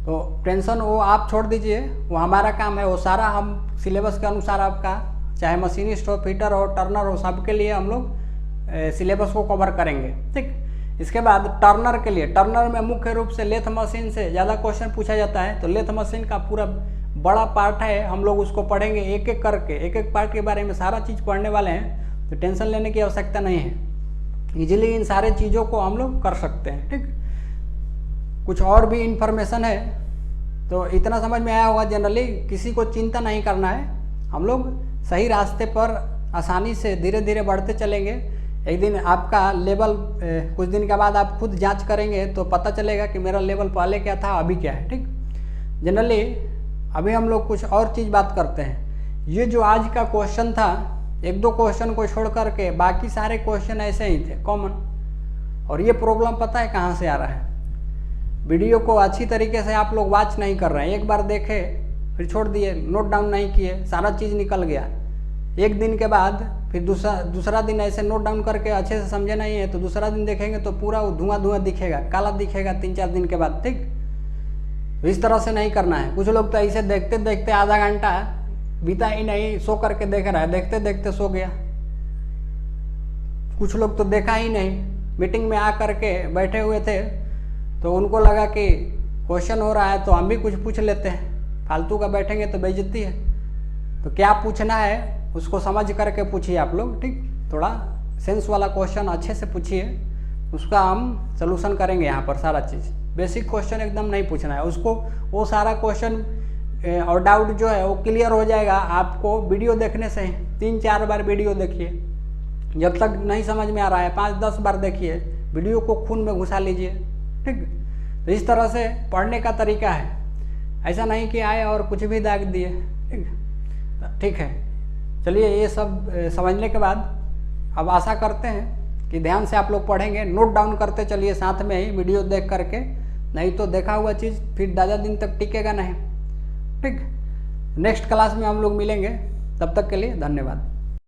Speaker 1: तो टेंशन वो आप छोड़ दीजिए, वो हमारा काम है, वो सारा हम सिलेबस के अनुसार आपका, चाहे मशीनिस्ट हो, फिटर हो, टर्नर हो, सबके लिए हम लोग सिलेबस को कवर करेंगे। ठीक, इसके बाद टर्नर के लिए, टर्नर में मुख्य रूप से लेथ मशीन से ज़्यादा क्वेश्चन पूछा जाता है। तो लेथ मशीन का पूरा बड़ा पार्ट है, हम लोग उसको पढ़ेंगे एक एक करके, एक एक पार्ट के बारे में सारा चीज़ पढ़ने वाले हैं। तो टेंशन लेने की आवश्यकता नहीं है, इजीली इन सारे चीज़ों को हम लोग कर सकते हैं। ठीक, कुछ और भी इंफॉर्मेशन है तो इतना समझ में आया होगा। जनरली किसी को चिंता नहीं करना है, हम लोग सही रास्ते पर आसानी से धीरे धीरे बढ़ते चलेंगे। एक दिन आपका लेवल, कुछ दिन के बाद आप खुद जांच करेंगे तो पता चलेगा कि मेरा लेवल पहले क्या था अभी क्या है। ठीक, जनरली अभी हम लोग कुछ और चीज़ बात करते हैं। ये जो आज का क्वेश्चन था, एक दो क्वेश्चन को छोड़ करके बाकी सारे क्वेश्चन ऐसे ही थे कॉमन। और ये प्रॉब्लम पता है कहाँ से आ रहा है? वीडियो को अच्छी तरीके से आप लोग वॉच नहीं कर रहे हैं। एक बार देखे फिर छोड़ दिए, नोट डाउन नहीं किए, सारा चीज़ निकल गया। एक दिन के बाद फिर दूसरा दिन ऐसे नोट डाउन करके अच्छे से समझे नहीं है तो दूसरा दिन देखेंगे तो पूरा वो धुआं धुआं दिखेगा, काला दिखेगा 3-4 दिन के बाद। ठीक, तो इस तरह से नहीं करना है। कुछ लोग तो ऐसे देखते देखते आधा घंटा बीता ही नहीं, सो करके देख रहा है, देखते देखते सो गया। कुछ लोग तो देखा ही नहीं, मीटिंग में आ करके बैठे हुए थे तो उनको लगा कि क्वेश्चन हो रहा है तो हम भी कुछ पूछ लेते हैं, फालतू का बैठेंगे तो बेइज्जती है। तो क्या पूछना है उसको समझ करके पूछिए आप लोग। ठीक, थोड़ा सेंस वाला क्वेश्चन अच्छे से पूछिए, उसका हम सलूशन करेंगे यहाँ पर। सारा चीज़ बेसिक क्वेश्चन एकदम नहीं पूछना है उसको, वो सारा क्वेश्चन और डाउट जो है वो क्लियर हो जाएगा आपको वीडियो देखने से। 3-4 बार वीडियो देखिए, जब तक नहीं समझ में आ रहा है 5-10 बार देखिए, वीडियो को खून में घुसा लीजिए। ठीक, तो इस तरह से पढ़ने का तरीका है, ऐसा नहीं कि आए और कुछ भी दाग दिए। ठीक है, चलिए ये सब समझने के बाद अब आशा करते हैं कि ध्यान से आप लोग पढ़ेंगे, नोट डाउन करते चलिए साथ में ही वीडियो देख करके, नहीं तो देखा हुआ चीज़ फिर ज़्यादा दिन तक टिकेगा नहीं। ठीक, नेक्स्ट क्लास में हम लोग मिलेंगे, तब तक के लिए धन्यवाद।